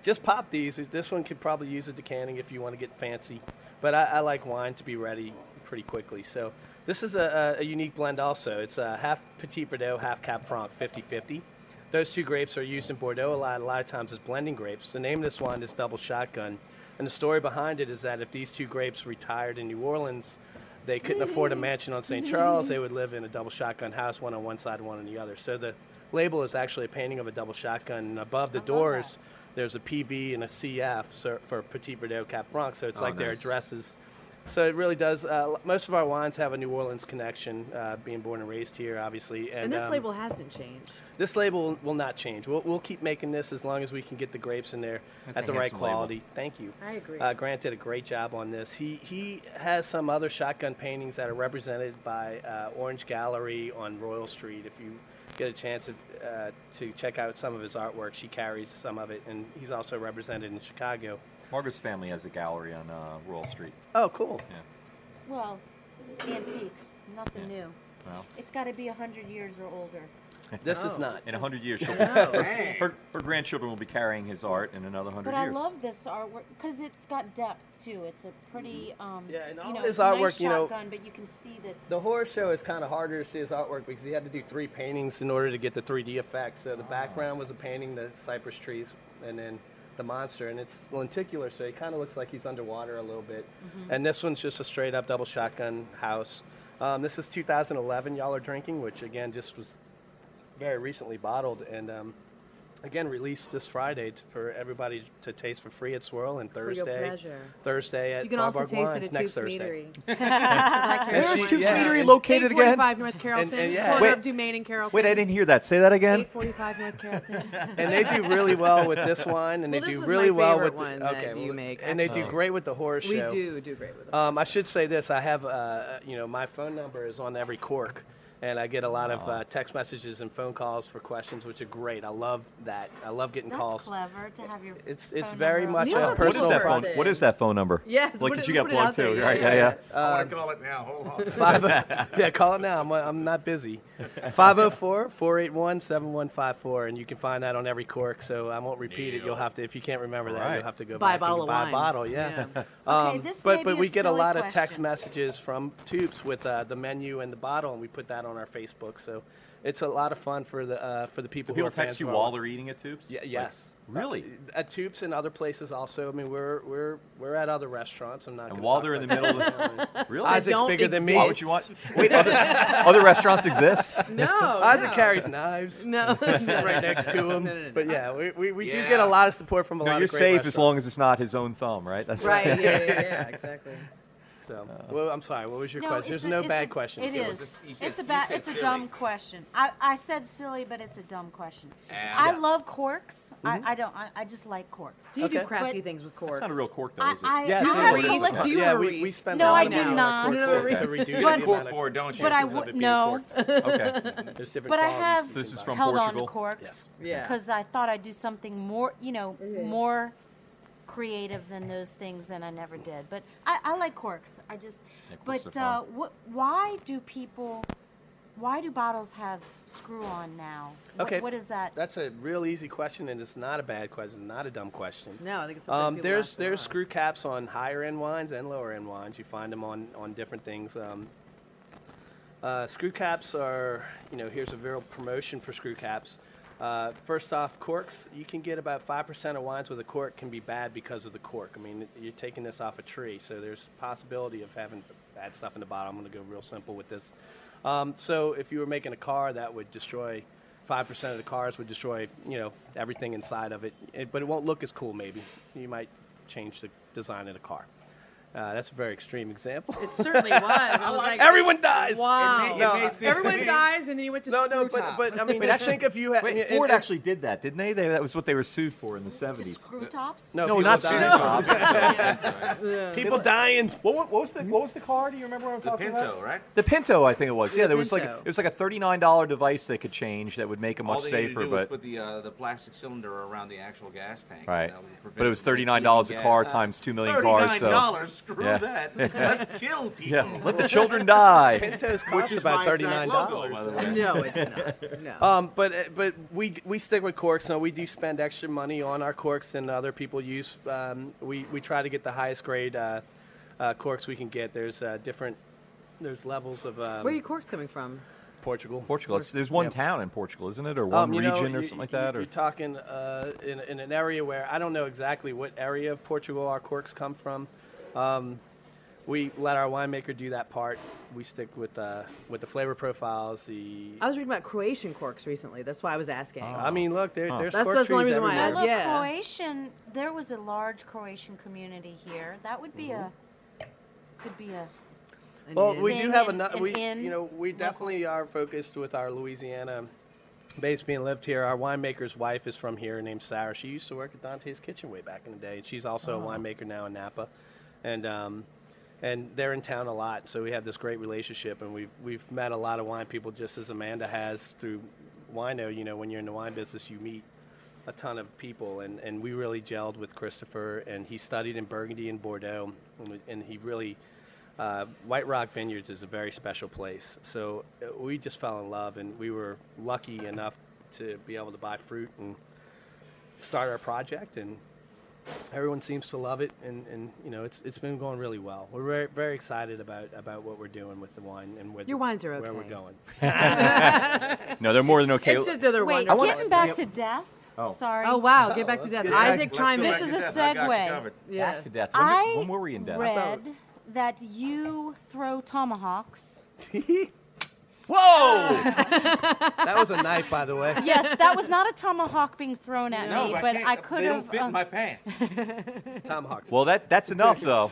Just pop these. This one could probably use a decanting if you want to get fancy, but I like wine to be ready pretty quickly. So this is a unique blend also. It's half Petit Verdot, half Cap Franc, 50-50. Those two grapes are used in Bordeaux a lot of times as blending grapes. The name of this wine is Double Shotgun, and the story behind it is that if these two grapes retired in New Orleans, they couldn't afford a mansion on St. Charles. They would live in a double shotgun house, one on one side, one on the other. So the label is actually a painting of a double shotgun. And above the love doors, there's a PV and a CF for Petit Verdot Cap Franc. So it's like their nice. addresses. So it really does. Most of our wines have a New Orleans connection, being born and raised here, obviously. And this label hasn't changed. This label will not change. We'll keep making this as long as we can get the grapes in there That's at a the right handsome label. quality. Thank you. I agree. Grant did a great job on this. He has some other shotgun paintings that are represented by Orange Gallery on Royal Street. If you get a chance to check out some of his artwork, she carries some of it, and he's also represented in Chicago. Margaret's family has a gallery on Royal Street. Oh, cool. Yeah. Well, antiques, nothing Yeah. new. Well, It's got to be 100 years or older. This is Oh. not. in 100 years, she'll No. Dang. her grandchildren will be carrying his art in another 100 But I years. love this artwork because it's got depth too. It's a pretty, Yeah, and all you know, his it's a nice artwork, you know- shotgun, but you can see that. The horror show is kind of harder to see his artwork because he had to do 3 paintings in order to get the 3D effect. So the background was a painting, the cypress trees, and then the monster, and it's lenticular, so he kind of looks like he's underwater a little bit. And this one's just a straight up double shotgun house. This is 2011 y'all are drinking, which again just was very recently bottled, and again, released this Friday for everybody to taste for free at Swirl, and For your pleasure. Thursday at You can also Farbarg taste Wines it at next Toups Thursday. Meatery. Where's Toups Yeah. Meatery located again? 845 North Carrollton, And yeah. corner Wait. of Dumaine and Carrollton. Wait, I didn't hear that. Say that again. 845 North Carrollton. And they do really well with this wine, and Well, they this do was really my well favorite with one the, that you make, and they do actually. great with the horse We show. do great with it. I should say this: I have, my phone number is on every cork, and I get a lot of text messages and phone calls for questions, which are great. I love that. I love getting That's calls. clever to have your. It's phone very number on much there. a Neil's a What is personal that phone? person. What is that phone number? Yes, Like, put did it- you get put it plugged out there, too? yeah, Right? yeah, Yeah. I want to call it now. Hold on. Yeah, call it now. I'm not busy. 504-481-7154, and you can find that on every cork. So I won't repeat it. You'll have to, if you can't remember that, Right. you'll have to go Buy a back bottle and of buy wine. a bottle. Yeah. Okay, this may but be we a get a silly lot of text question. messages from Toups with the menu and the bottle, and we put that on our Facebook. So it's a lot of fun for the people Do who people are fans text you of our while wine. they're eating at Toups? Yes. Really? At Toups and other places also. I mean, we're at other restaurants. I'm not. And gonna while talk they're in the about middle of that. Really? Isaac's don't bigger than me. Why would you want? Wait, other restaurants exist? No. Isaac no. carries knives. No. Sit right next to him. No. But yeah, we do Yeah. get a lot of support from a No, lot you're of great safe as long restaurants. as it's not his own thumb, right? That's Right, yeah, exactly. So, well, I'm sorry. What was your No, question? it's There's a- no it's bad a- questions. It So is. you said- It's a you bad. said It's a silly. dumb question. I said silly, but it's a dumb question. And- I Yeah. love corks. I don't. I just like corks. Do you do Okay. crafty But- things with corks? That's not a real cork, though, I, is it? I, Yeah, I so have we- collect- Do you yeah, ever we read? spend No, a I lot do of money not. on No, cork no, to read. reduce You the got amount cork of board, don't you? But I chances of would it being no. corked. Okay. There's different But I qualities have of This is things from like held on Portugal? to corks Yeah. because I thought I'd do something more, more creative than those things, and I never did. But I like corks. I just. Yeah, corks But are fun. why do bottles have screw on now? Okay. What is that? That's a real easy question, and it's not a bad question, not a dumb question. No, I think it's something people ask a There's lot. screw caps on higher end wines and lower end wines. You find them on different things. Screw caps are, here's a real promotion for screw caps. First off, corks, you can get about 5% of wines with a cork can be bad because of the cork. I mean, you're taking this off a tree, so there's possibility of having bad stuff in the bottom. I'm going to go real simple with this. So if you were making a car, that would destroy 5% of the cars would destroy, everything inside of it. But it won't look as cool, maybe. You might change the design of the car. That's a very extreme example. It certainly was. I was like, Everyone dies. wow. It made sense to Everyone me. dies, and then you went to No, screw top. but I mean, just think if you had. Wait, Ford actually did that, didn't they? That was what they were sued for in the Just 70s. screw tops? No, No, people not dying. sued. People dying. What was the car? Do you remember what I'm The talking Pinto, about? right? The Pinto, I think it was. Yeah, The there was Pinto. it was like a $39 device they could change that would make it All much they needed safer, to do was but put the plastic cylinder around the actual gas tank. right. That would prevent But it was from $39 a leaking car gas. times 2 million cars. So $39. Screw Yeah. that. Let's kill people. yeah, let the children die. Pintos Which cost is about my exact $39. logo, by the way. no, it's not. No. But we stick with corks. No, we do spend extra money on our corks than other people use. We try to get the highest grade corks we can get. There's there's levels of Where are your corks coming from? Portugal. Portugal. There's one Yep. town in Portugal, isn't it, or one region or something like that? Or You're talking in an area where I don't know exactly what area of Portugal our corks come from. We let our winemaker do that part. We stick with the flavor profiles. I was reading about Croatian corks recently. That's why I was asking. I mean, look, there's That's cork the only trees reason why I- everywhere. Look, Yeah. Croatian. There was a large Croatian community here. That would be could be a. And Well, in- we do Inn have and- enough. and We inn, we definitely are focused with our Louisiana base being lived here. Our winemaker's wife is from here, named Sarah. She used to work at Dante's Kitchen way back in the day, and she's also a winemaker now in Napa, and they're in town a lot. So we have this great relationship, and we've met a lot of wine people, just as Amanda has through Wino. When you're in the wine business, you meet a ton of people, and we really gelled with Christopher, and he studied in Burgundy and Bordeaux, and he really. White Rock Vineyards is a very special place. So we just fell in love, and we were lucky enough to be able to buy fruit and start our project, and everyone seems to love it, and it's been going really well. We're very, very excited about what we're doing with the wine and with Your wines are where we're okay. going. no, they're more than okay. It's just they're Wait, wonderful. getting back to death. Oh. Sorry. Oh wow, get back to let's death. get back- Isaac, Let's chime go in. back This to is a death. I got you segue. covered. Yeah. Back to death. I When were we in death? read that you throw tomahawks Whoa! That was a knife, by the way. Yes, that was not a tomahawk being thrown at No, me, but but I can't- could they have. don't fit in my pants. Tomahawks. Well, that's enough, though.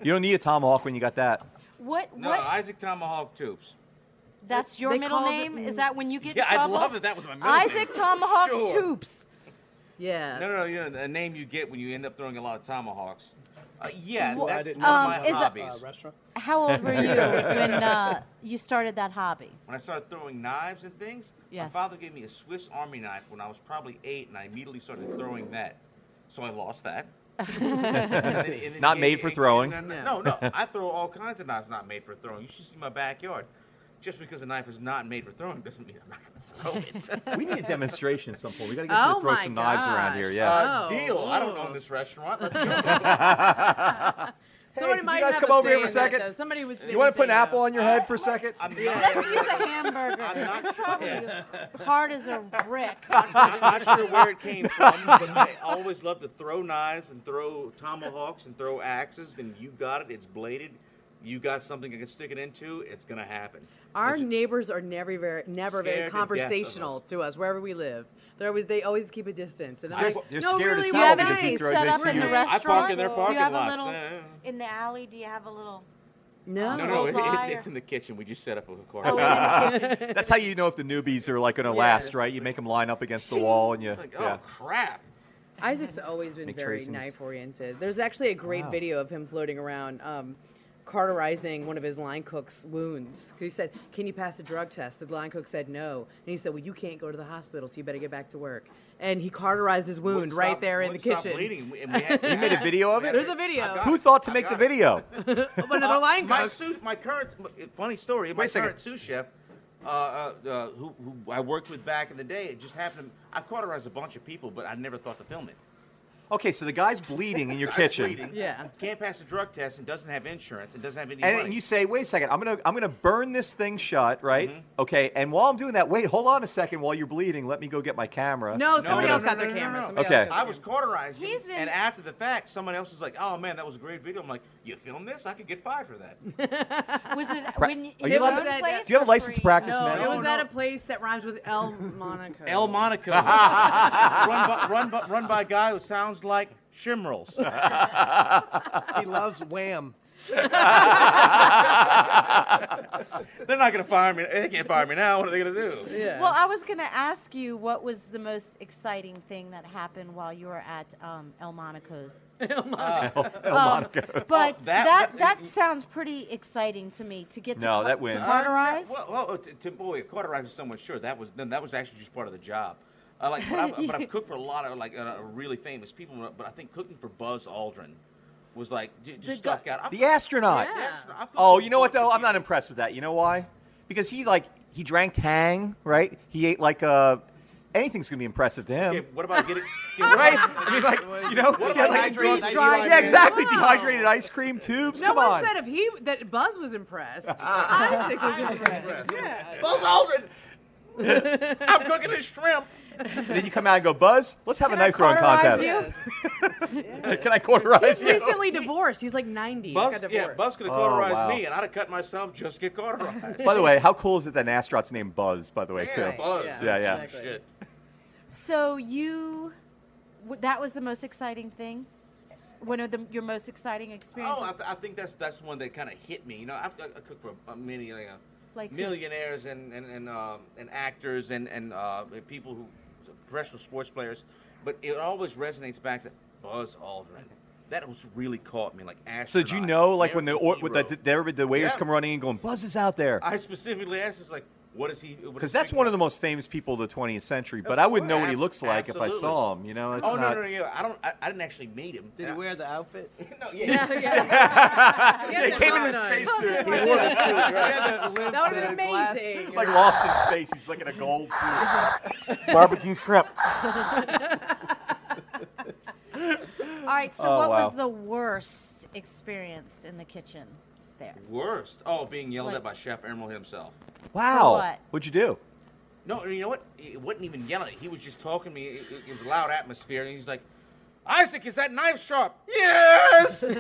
You don't need a tomahawk when you got that. What? No, What? Isaac Tomahawk Toups. That's your They middle called name? it- Is that when you get Yeah, in trouble? I'd love if that was my middle Isaac name. Tomahawks Sure. Toups. Yeah. No, you know, a name you get when you end up throwing a lot of tomahawks. Yeah, Well, that's I didn't one know. of my is it- hobbies. Restaurant. How old were you when you started that hobby? When I started throwing knives and things, my Yes. father gave me a Swiss Army knife when I was probably 8, and I immediately started throwing that. So I lost that. And then Not made for throwing. No, I throw all kinds of knives not made for throwing. You should see my backyard. Just because a knife is not made for throwing doesn't mean I'm not going to throw it. We need a demonstration at some point. We got to get you Oh to throw my some knives around here. gosh. Yeah. Oh. Deal. I don't own this restaurant. Let's go. Somebody can might you guys have come a over here for a say in that, second? though. Somebody would. You want to put an apple on your head for a second? I'm Let's not, use a hamburger. I'm not It's sure. probably hard as a brick. I'm not sure where it came from, but I always love to throw knives and throw tomahawks and throw axes, and you got it. It's bladed. You got something I can stick it into. It's gonna happen. Our It's- neighbors are never very Scared to death conversational of us. to us wherever we live. They always keep a distance. And I'm They're like, they're no, scared really, as Do you hell have because any they set up see in the you. restaurant? I park in their Do parking you have lots. a little in the alley? Do you have a little? no. No, Bullseye it's or- in the kitchen. We just set up a Oh, corner. in the kitchen. That's how you know if the newbies are like going to last, Yes. right? You make them line up against the wall, and you. Like, Yeah. oh crap! Isaac's always been Make very tracings. knife oriented. There's actually a great Wow. video of him floating around, cauterizing one of his line cook's wounds. 'Cause he said, "Can you pass a drug test?" The line cook said no, and he said, "Well, you can't go to the hospital, so you better get back to work." And he cauterized his wound Wouldn't right stop- there in the wouldn't stop kitchen. bleeding. And we had, You made a video of it? There's a video. I got Who it. thought to I make the got it. video? Of another line My cook. my current funny story. My a second. current sous chef, who I worked with back in the day, it just happened. I've cauterized a bunch of people, but I never thought to film it. Okay, so the guy's bleeding in your Guy's kitchen. bleeding, Yeah. can't pass a drug test and doesn't have insurance and doesn't have any And money. you say, wait a second, I'm gonna burn this thing shut, right? Mm-hmm. Okay, and while I'm doing that, wait, hold on a second, while you're bleeding, let me go get my camera. No, somebody no, else no, got no, their no, camera. no. Somebody Okay. else got I their was camera. cauterizing, He's in- and after the fact, someone else was like, "Oh man, that was a great video." I'm like, "You filmed this? I could get fired for that." Was it Pra- when Are it you was allowed in to- place do you have a or license to free? practice No, medicine? it was no. at a place that rhymes with El Monaco. El Monaco, run by a guy who sounds like Shimrels. He loves Wham. They're not gonna fire me. They can't fire me now. What are they gonna do? Yeah. Well, I was going to ask you what was the most exciting thing that happened while you were at El Monaco's. El Monaco. But that- that sounds pretty exciting to me to get to No, that wins. cauterize. Well, cauterizing someone, sure. That was actually just part of the job. But I've cooked for a lot of really famous people. But I think cooking for Buzz Aldrin was like just stuck out. The astronaut. Yeah. I've cooked Oh, for you know what a bunch though? of I'm not people. impressed with that. You know why? Because he drank Tang, right? He ate anything's gonna be impressive to him. Okay, what about getting? Right? I mean, he had about freeze-dried? yeah, exactly. Dehydrated ice cream tubes. no Come one on. said that Buzz was impressed. Isaac was impressed. Yeah. Buzz Aldrin. I'm cooking this shrimp. And then you come out and go, Buzz, let's have Can a I knife throwing cauterize contest. you? Can I cauterize He's you? recently divorced. He's like 90. He Buzz, got yeah, divorced. Buzz could have Oh, cauterized wow. me, and I'd have cut myself just to get cauterized. By the way, how cool is it that an astronaut's named Buzz, by the way, too? Yeah, Buzz. Yeah. Exactly. Shit. So that was the most exciting thing? One of your most exciting experiences? Oh, I think that's one that kind of hit me. You know, I cook for many Like who? millionaires and actors and people who professional sports players, but it always resonates back to Buzz Aldrin. That was really caught me, like astronaut. So did you know, like when the hero. the waiters Yeah. come running in going, Buzz is out there? I specifically asked, it's like, what is he? Because that's one of the most famous people of the 20th century. But I wouldn't know what he looks like if I Absolutely. saw him. You know, it's Oh not... no, yeah. I didn't actually meet him. Did he wear the outfit? No, Yeah, yeah. yeah. Yeah, he came in a spacesuit. He wore the suit, right? That would have been amazing. It's like Lost in Space. He's like in a gold suit. Barbecue shrimp. All right, so Oh, what wow. was the worst experience in the kitchen there? Worst. Oh, being yelled Like- at by Chef Emerald himself. Wow. what? What'd you do? No, you know what? It wasn't even yelling. He was just talking to me. It was a loud atmosphere, and he's like, Isaac, is that knife sharp? Yes! And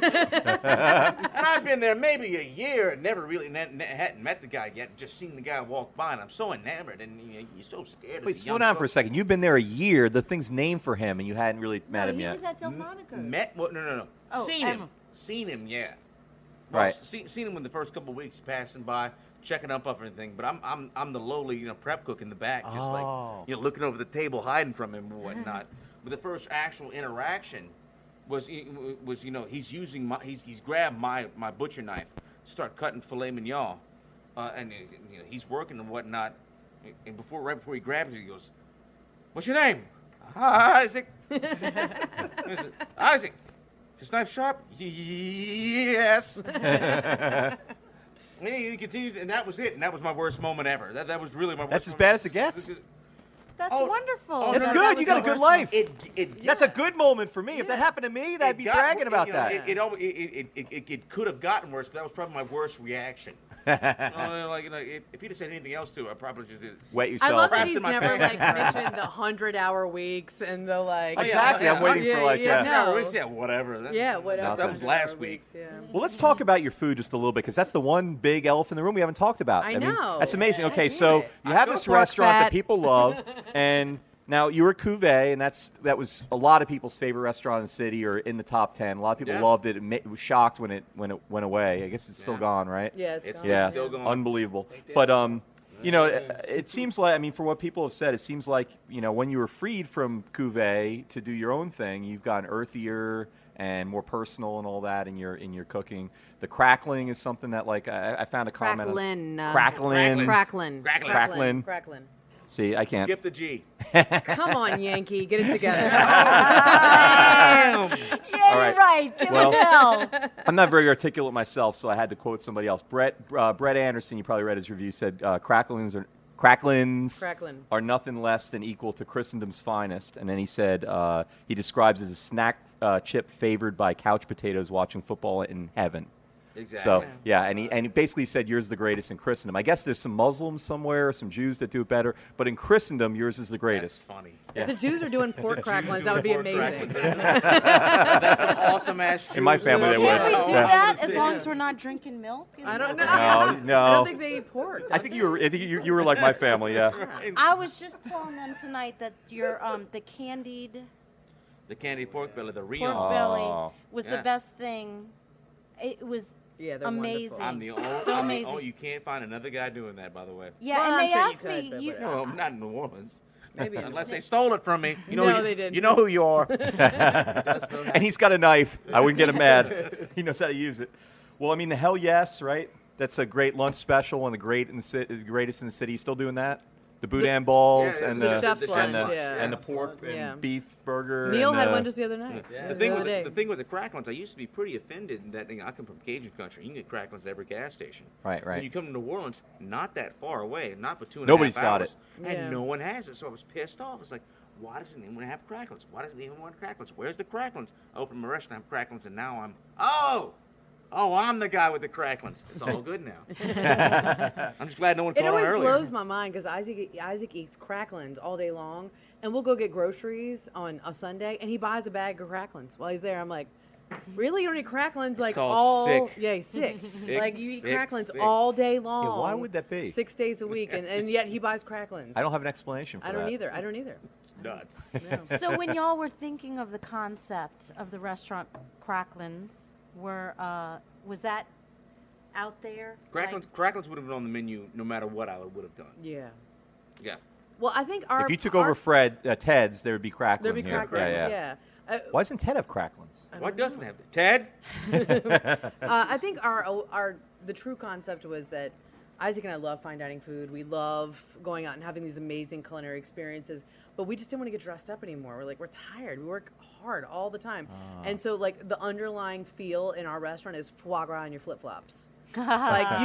I've been there maybe a year and never really hadn't met the guy yet, just seen the guy walk by, and I'm so enamored, and you're so scared. Wait, slow down for a second. You've been there a year. The thing's named for him, and you hadn't really met him he yet. was at Delmonico's. No. Oh, Seen him, yeah. Right. Seen him in the first couple of weeks, passing by, checking up on everything. But I'm the lowly, prep cook in the back, just looking over the table, hiding from him or whatnot. But the first actual interaction was he's using he's grabbed my butcher knife, start cutting filet mignon, and he's working and whatnot. And right before he grabs it, he goes, "What's your name?" Isaac. Isaac. Is this knife sharp? Yes. And he continues, and that was it. And that was my worst moment ever. That was really my worst. That's as bad as it gets. That's wonderful. That's No, good. that You was got a the good worst life. one. That's a good moment for me. If that happened to me, I'd be bragging about that. It could have gotten worse, but that was probably my worst reaction. If he'd have said anything else to it, I probably just did. Wet I yourself. love that Wrapped he's in my never pants. mentioned the 100-hour weeks and the Exactly. I'm waiting for no. Yeah, whatever. Whatever. That was last 100-hour week. weeks, yeah. Well, let's talk about your food just a little bit, because that's the one big elephant in the room we haven't talked about. I know. That's amazing. Yeah, Okay, I so hear it. you have this Pork restaurant that fat. people love, and now you were Cuvée, and that was a lot of people's favorite restaurant in the city, or in the top 10. A lot of people loved it. It was shocked when it went away. I guess it's still gone, right? Yeah, it's gone. Yeah, still gone. unbelievable. But it seems like, for what people have said, it seems like when you were freed from Cuvée to do your own thing, you've gotten earthier and more personal and all that in your cooking. The crackling is something that I found a comment on. Cracklin. See, I can't. Skip the G. Come on, Yankee, get it together. Yeah, All you're right. right. Give Well- it hell. I'm not very articulate myself, so I had to quote somebody else. Brett Anderson, you probably read his review, said cracklins are nothing less than equal to Christendom's finest. And then he said he describes it as a snack chip favored by couch potatoes watching football in heaven. Exactly. So yeah, and he basically said yours is the greatest in Christendom. I guess there's some Muslims somewhere, some Jews that do it better, but in Christendom, yours is the greatest. That's funny. If the Jews are doing pork cracklins, that would be amazing. That's an awesome ass. In my family, they would. Can't we do Yeah. that as long as we're not drinking milk? I don't know. No. I don't think they eat pork. I think you were like my family, yeah. I was just telling them tonight that your the candied The candied pork belly, the pork Rio. belly was Yeah. the best thing. It was Yeah, they're amazing. I'm the only. So I'm the amazing. only. You can't find another guy doing that, by the way. Yeah, Well, and I'm they sure you asked could, me. but You, whatever. No, I'm not in New Orleans. Maybe Unless they stole it from me. No, they didn't. You know who you are. And he's got a knife. I wouldn't get him mad. He knows how to use it. Well, the Hell Yes, right? That's a great lunch special, one of the greatest in the city. You still doing that? The boudin balls Yeah, and the the chef's lunch, lunch, yeah. and the pork and Yeah. beef burger. Neil and, had one just the other night. Yeah. The thing other with day. the thing with the cracklins, I used to be pretty offended that I come from Cajun country. You can get cracklins at every gas station. Right. When you come to New Orleans, not that far away, not for 2.5 Nobody's hours. got it. Yeah. And no one has it, so I was pissed off. It's like, why doesn't anyone have cracklins? Why doesn't anyone want cracklins? Where's the cracklins? I opened my restaurant, I have cracklins, and now I'm the guy with the cracklins. It's all good now. I'm just glad no one It caught on always earlier. blows my mind because Isaac eats cracklins all day long, and we'll go get groceries on a Sunday, and he buys a bag of cracklins while he's there. I'm like, really? You don't eat cracklins like called all? sick. Yeah, he's sick. Sick, like you eat sick, cracklins sick. all day long. why would that be? 6 days a week, and yet he buys cracklins. I don't have an explanation for I that. don't either. I don't either. Nuts. No. so when y'all were thinking of the concept of the restaurant Cracklins, was that out there? Cracklins would have been on the menu no matter what I would have done. Yeah. Yeah. Well, I think our If you took over Ted's, there would be cracklins. there'd be here. cracklins. Yeah. Yeah. Why doesn't Ted have cracklins? Why doesn't it have it? Ted? I think the true concept was that Isaac and I love fine dining food. We love going out and having these amazing culinary experiences, but we just didn't want to get dressed up anymore. We're tired. We work hard all the time. And so the underlying feel in our restaurant is foie gras on your flip-flops. You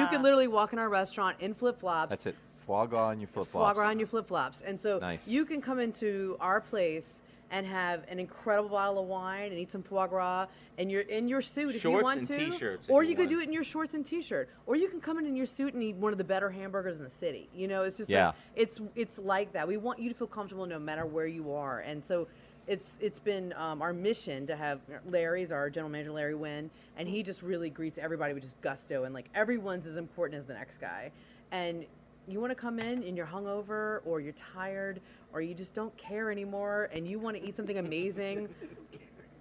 can literally walk in our restaurant in flip-flops. That's it. Foie gras on your flip-flops. Foie gras on your flip-flops. And so Nice. you can come into our place and have an incredible bottle of wine and eat some foie gras, and you're in your suit if you Shorts want and to. t-shirts if Or you you could want. do it in your shorts and t-shirt. Or you can come in your suit and eat one of the better hamburgers in the city. It's just Yeah. it's like that. We want you to feel comfortable no matter where you are. And so it's been our mission to have Larry's our general manager, Larry Wynn, and he just really greets everybody with just gusto, and like everyone's as important as the next guy. And you want to come in and you're hungover or you're tired or you just don't care anymore and you want to eat something amazing.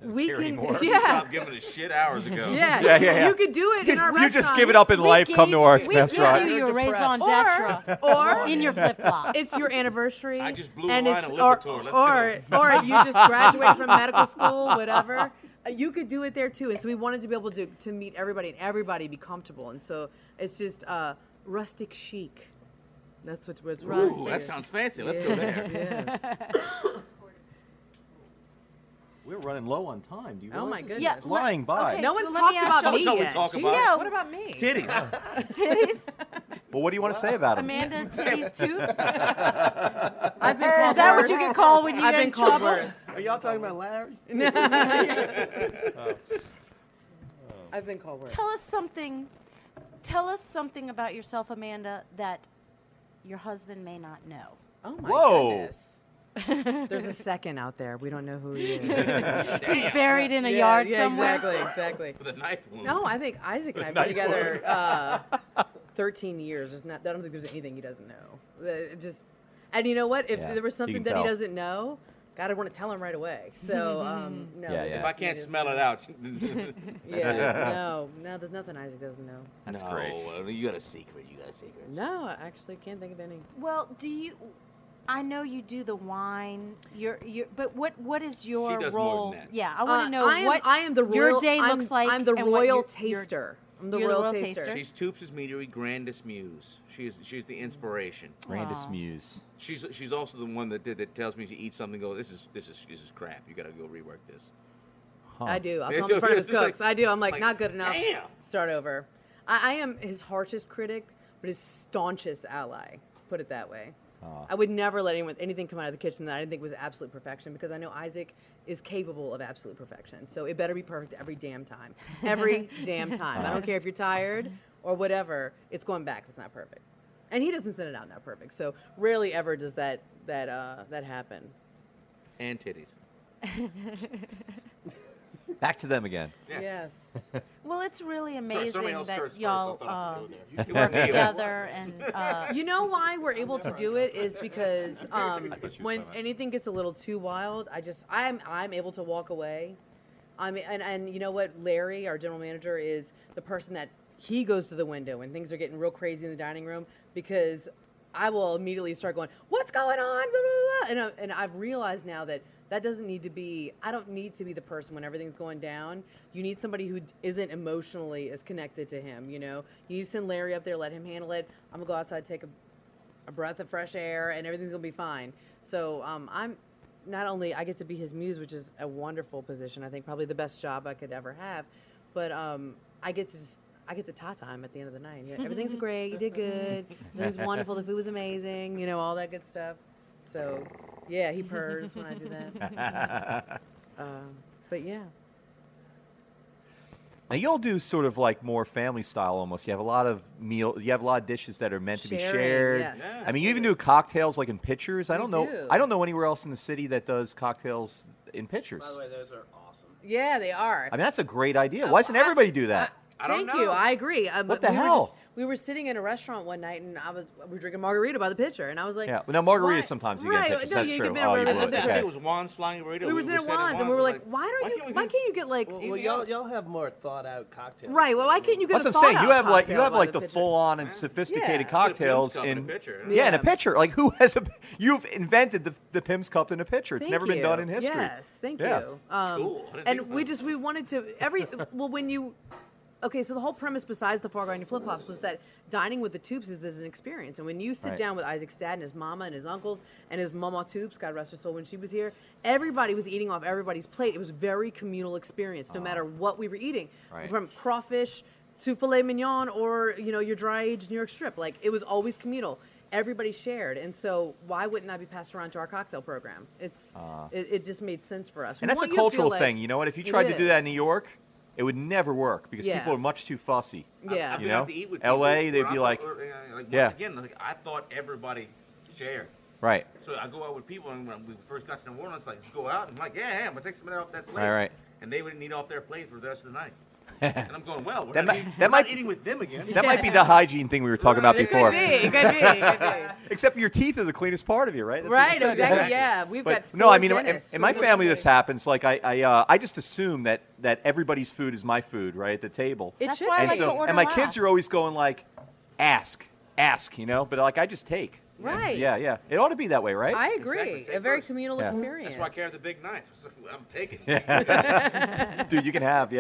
We can, Stop giving a shit hours ago. Yeah. You could do it in our restaurant. You just give it up in life. Come to our restaurant. We give you a raison d'etre, or in your flip flops. It's your anniversary. I just blew a line of Lipitor. Or you just graduated from medical school, whatever. You could do it there too. And so we wanted to be able to meet everybody and everybody be comfortable. And so it's just rustic chic. That's what's rustic. Ooh, that sounds fancy. Let's go there. Yeah. We're running low on time. Do you Oh realize my this is goodness. flying by? Okay, No so one's let me talked ask about you- me Shall we yet. talk Jeez. about Yeah. What about me? Titties. Titties. Well, what do you want to say about him? Amanda, titties, tubes. I've been called Is that what worse. you get called when you I've get been in called trouble? worse. Are y'all talking about Larry? I've been called worse. Tell us something about yourself, Amanda, that your husband may not know. Oh my Whoa. goodness. There's a second out there. We don't know who he is. He's buried in a yard somewhere. Exactly. With a knife wound. No, I think Isaac and I have been together 13 years. I don't think there's anything he doesn't know. And you know what? If there was something that tell. he doesn't know, God, I want to tell him right away. So, no. Yeah, If I can't smell it out. No, there's nothing Isaac doesn't know. That's no, great. You got a secret. You got a secret. No, I actually can't think of any. Well, I know you do the wine. But what is your She does more role? than that. Yeah, I want to know what I am the your royal, day looks like. I'm the and what royal your- taster. I'm the you're the royal royal taster. taster? She's Toups' meatery grandest muse. She's the inspiration. Grandest Aw. muse. She's also the one that tells me to eat something. Go, this is crap. You got to go rework this. Huh. I do. I'll It's tell him in front of his just like- cooks. I do. I'm like, like, not good enough. damn. Start over. I am his harshest critic, but his staunchest ally. Put it that way. I would never let anything come out of the kitchen that I didn't think was absolute perfection because I know Isaac is capable of absolute perfection. So it better be perfect every damn time. Every damn time. I don't care if you're tired or whatever. It's going back if it's not perfect. And he doesn't send it out not perfect. So rarely ever does that happen. And titties. Back to them again. Yeah. Yes. Well, it's really Sorry, amazing somebody else that curse first. y'all I thought I could go there. You work want me to- together and You know why we're able to do it is because when anything gets a little too wild, I'm able to walk away. And you know what? Larry, our general manager, is the person that he goes to the window when things are getting real crazy in the dining room because I will immediately start going, "What's going on?" Blah, blah, blah. And I've realized now that doesn't need to be. I don't need to be the person when everything's going down. You need somebody who isn't emotionally as connected to him. You know, you need to send Larry up there, let him handle it. I'm gonna go outside, take a breath of fresh air, and everything's gonna be fine. So I'm not only I get to be his muse, which is a wonderful position. I think probably the best job I could ever have, but I get to ta-ta him at the end of the night. You know, everything's great. You did good. Everything's wonderful. The food was amazing. You know, all that good stuff. So, yeah, he purrs when I do that. But yeah. Now you'll do sort of like more family style almost. You have a lot of dishes that are meant to be Sharing, shared. yes. Yeah. I mean, you even do cocktails like in pitchers. I We don't know. do. I don't know anywhere else in the city that does cocktails in pitchers. By the way, those are awesome. Yeah, they are. I mean, that's a great idea. Why doesn't everybody do that? I don't Thank you. know. I agree. What the hell? We were sitting in a restaurant one night, and we were drinking margarita by the pitcher, and I was like, Yeah. Well, now margaritas why? sometimes you Right. get pitchers. No, That's you true. can be Oh, you able to- would. I think Okay. it was Juan's Flying Burrito. we were sitting at sitting Juan's, and we were like, why can't can't you get like, Well, y'all have more thought out cocktails. right? Well, why can't you get That's a what I'm saying. You thought-out have cocktail by like the pitcher? full on and sophisticated Yeah. cocktails Pim's Cup in a in pitcher. Yeah, in a Yeah. pitcher. Like who has a? You've invented the Pim's Cup in a pitcher. It's Thank never been you. done in history. Yes, thank Yeah. you. Cool. I didn't think And about we wanted to well when you. Okay, so the whole premise besides the foie gras and your flip-flops was that dining with the Toups is an experience. And when you sit Right. down with Isaac's dad and his mama and his uncles and his mama Toups, God rest her soul, when she was here, everybody was eating off everybody's plate. It was a very communal experience, no matter what we were eating. Right. From crawfish to filet mignon or, your dry-aged New York strip. Like, it was always communal. Everybody shared. And so why wouldn't that be passed around to our cocktail program? It just made sense for us. And We that's a want you to feel cultural like thing. You know what? If you it tried to do that in is. New York, it would never work because Yeah. people are much too fussy. Yeah. I've You been know? out to eat with LA, people they'd where be I like, thought- once yeah. again, I thought everybody shared. Right. So I go out with people, and when we first got to New Orleans, like, let's go out. And I'm like, yeah, I'm going to take something off that plate. Right. And they wouldn't eat off their plate for the rest of the night. And I'm going, well, we're That not might- eating with them again. That might be the hygiene thing we were talking about Right, it before. It could be. Except for your teeth are the cleanest part of you, right? That's what you Right, said. exactly. Yeah, we've But got. no, I mean, dentists, in my so family, we- this happens. Like I just assume that everybody's food is my food, right, at the table. It That's should why I and like be. to order and my last. kids are always going like, ask, but like I just take. Right. Yeah. It ought to be that way, right? I agree. Exactly. Take A very first. communal Yeah. experience. That's why I carry the big knife. It's like, I'm taking it. Dude, you can have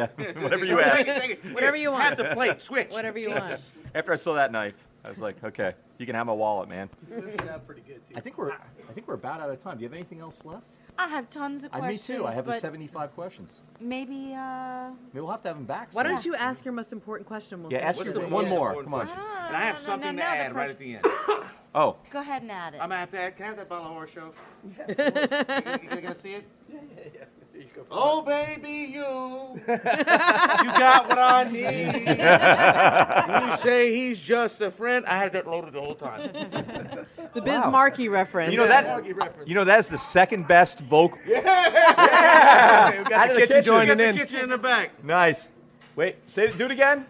whatever you Take ask. it. Whatever you want. Have the plate. Switch. Whatever you want. After I saw that knife, I was like, okay, you can have my wallet, man. Those sound pretty good too. I think we're about out of time. Do you have anything else left? I have tons of Me questions. too. I have the but 75 questions. maybe. Maybe we'll have to have them back. Why soon. don't you ask your most important question? We'll Yeah, finish ask What's your the one most more. important Come on. question? And I have something to add right at the end. Oh, Go ahead and add it. I'm going to have to add. Can I have that bottle of horse show? You going to see it? Yeah. There you go. Oh, baby, you got what I need. You say he's just a friend. I had that loaded the whole time. The Biz Markie reference. you know that's the second best vocal. We Out got of the the kitchen kitchen. joining Get the in. kitchen in the back. Nice. Wait, do it again.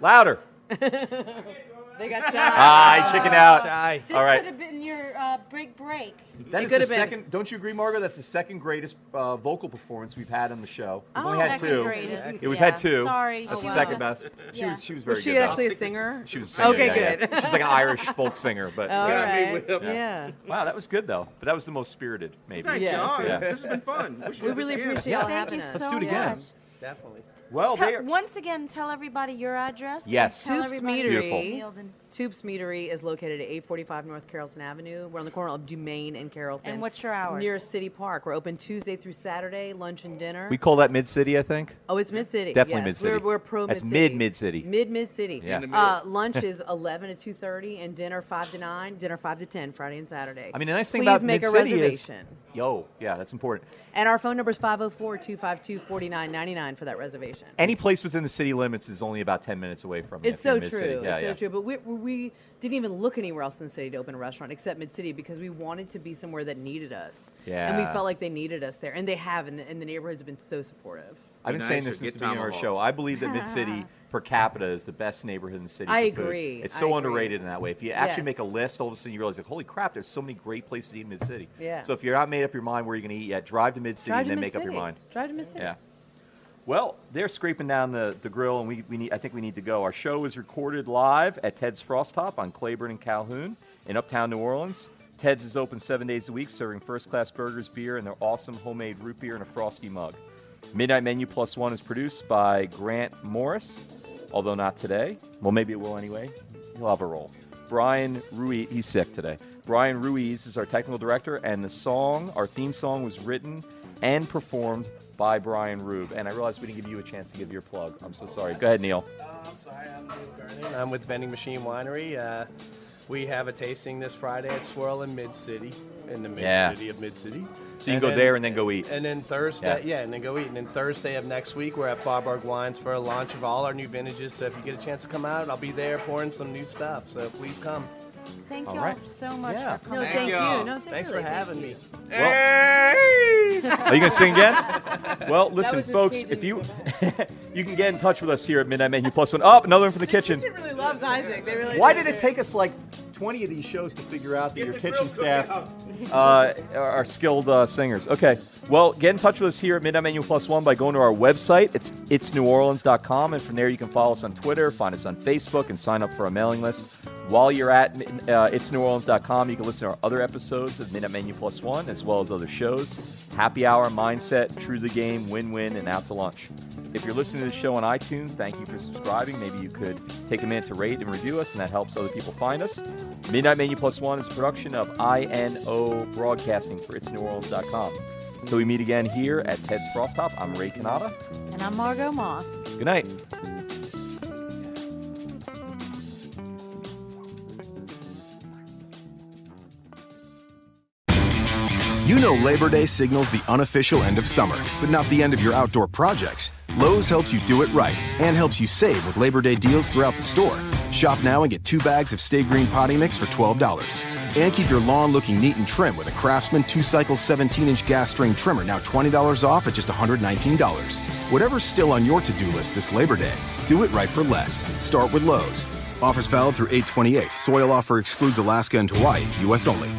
Louder. They got shot. Ah, chicken out. Shy. This All right. could have been your big break. That It is the could have been. second. Don't you agree, Margo? That's the second greatest vocal performance we've had on the show. We've Oh, only had second two. greatest. Yeah, we've had Yeah, two. sorry. That's Oh, the wow. second best. Yeah. She was very Was she good. though. actually a singer? She was a singer. Okay, yeah. good. She's like an Irish folk singer, but All Yeah, I mean, right. we- Yeah. wow, that was good though. But that was the most spirited, maybe. Thanks, Yeah. John. Yeah. This has been fun. should We do this really again. appreciate Yeah. y'all Thank having you us. Let's so do it again. much. Definitely. Well, Once again, tell everybody your address. Yes. Tell Toups everybody Meatery. where you yield and- Toups Meatery is located at 845 North Carrollton Avenue. We're on the corner of Dumaine and Carrollton. And what's your hours? Near City Park. We're open Tuesday through Saturday, lunch and dinner. we call that Mid City, I think. Oh, it's Mid-City. Definitely yes. Mid-City. We're pro That's Mid-City. mid-City. Mid-City. Yeah. In the middle. Lunch is 11 to 2:30 and dinner 5 to 9, dinner 5 to 10, Friday and Saturday. I mean, the nice thing Please about make a Mid-City is, reservation. yeah, that's important. And our phone number is 504-252-4999 for that reservation. Any place within the city limits is only about 10 minutes away from you. It's if you're so in Mid-City. true. Yeah, It's yeah. so true. But we didn't even look anywhere else in the city to open a restaurant except Mid-City because we wanted to be somewhere that needed us. And we Yeah. felt like they needed us there. And they have, and the neighborhoods have been so supportive. I've been Be saying nice this or since get the beginning of our tomahawks. show. I believe that Mid-City per capita is the best neighborhood in the city. I for food. agree. It's I so agree. underrated in that way. If you actually Yes. make a list, all of a sudden you realize, like, holy crap, there's so many great places to eat in Mid-City. Yeah. So if you're not made up your mind where you're going to eat yet, drive to Mid-City Drive and to then make up your Mid-City. mind. Drive to Mid-City. Yeah. Well, they're scraping down the grill, and we need. I think we need to go. Our show is recorded live at Ted's Frost Top on Claiborne and Calhoun in Uptown New Orleans. Ted's is open 7 days a week, serving first-class burgers, beer, and their awesome homemade root beer in a frosty mug. Midnight Menu Plus One is produced by Grant Morris, although not today. Well, maybe it will anyway. He'll have a role. Brian Ruiz, he's sick today. Brian Ruiz is our technical director, and our theme song, was written and performed by Brian Rube. And I realized we didn't give you a chance to give your plug. I'm so sorry. Go ahead, Neil. I'm sorry, I'm Neil Garnin. I'm with Vending Machine Winery. We have a tasting this Friday at Swirl in Mid-City, in the Mid-City of Mid-City. So you can go there and then go eat. And then Thursday, and then go eat. And then Thursday of next week, we're at Faubourg Wines for a launch of all our new vintages. So if you get a chance to come out, I'll be there pouring some new stuff. So please come. Thank All you right. so much Yeah. for No, coming. thank you. y'all. No, Thanks really, for thank having you. me. Hey! Are you going to sing again? Well, listen, was his folks, Cajun if you sing. you can get in touch with us here at Midnight Menu Plus One. Oh, another one from the kitchen. Kitchen really loves Isaac. They really Why do. did it take us like 20 of these shows to figure out that your the kitchen grill staff cooking are skilled singers? Okay, well, get in touch with us here at Midnight Menu Plus One by going to our website. It's itsneworleans.com, and from there you can follow us on Twitter, find us on Facebook, and sign up for our mailing list. While you're at itsneworleans.com, you can listen to our other episodes of Midnight Menu Plus One, as well as other shows. Happy Hour, Mindset, True the Game, Win-Win, and Out to Lunch. If you're listening to the show on iTunes, thank you for subscribing. Maybe you could take a minute to rate and review us, and that helps other people find us. Midnight Menu Plus One is a production of INO Broadcasting for itsneworleans.com. Until we meet again here at Ted's Frost Top, I'm Ray Canada. And I'm Margot Moss. Good night. You know Labor Day signals the unofficial end of summer, but not the end of your outdoor projects. Lowe's helps you do it right and helps you save with Labor Day deals throughout the store. Shop now and get 2 bags of Stay Green potting mix for $12. And keep your lawn looking neat and trim with a Craftsman 2-cycle 17-inch gas string trimmer, now $20 off at just $119. Whatever's still on your to-do list this Labor Day, do it right for less. Start with Lowe's. Offers valid through 8/28. Soil offer excludes Alaska and Hawaii, U.S. only.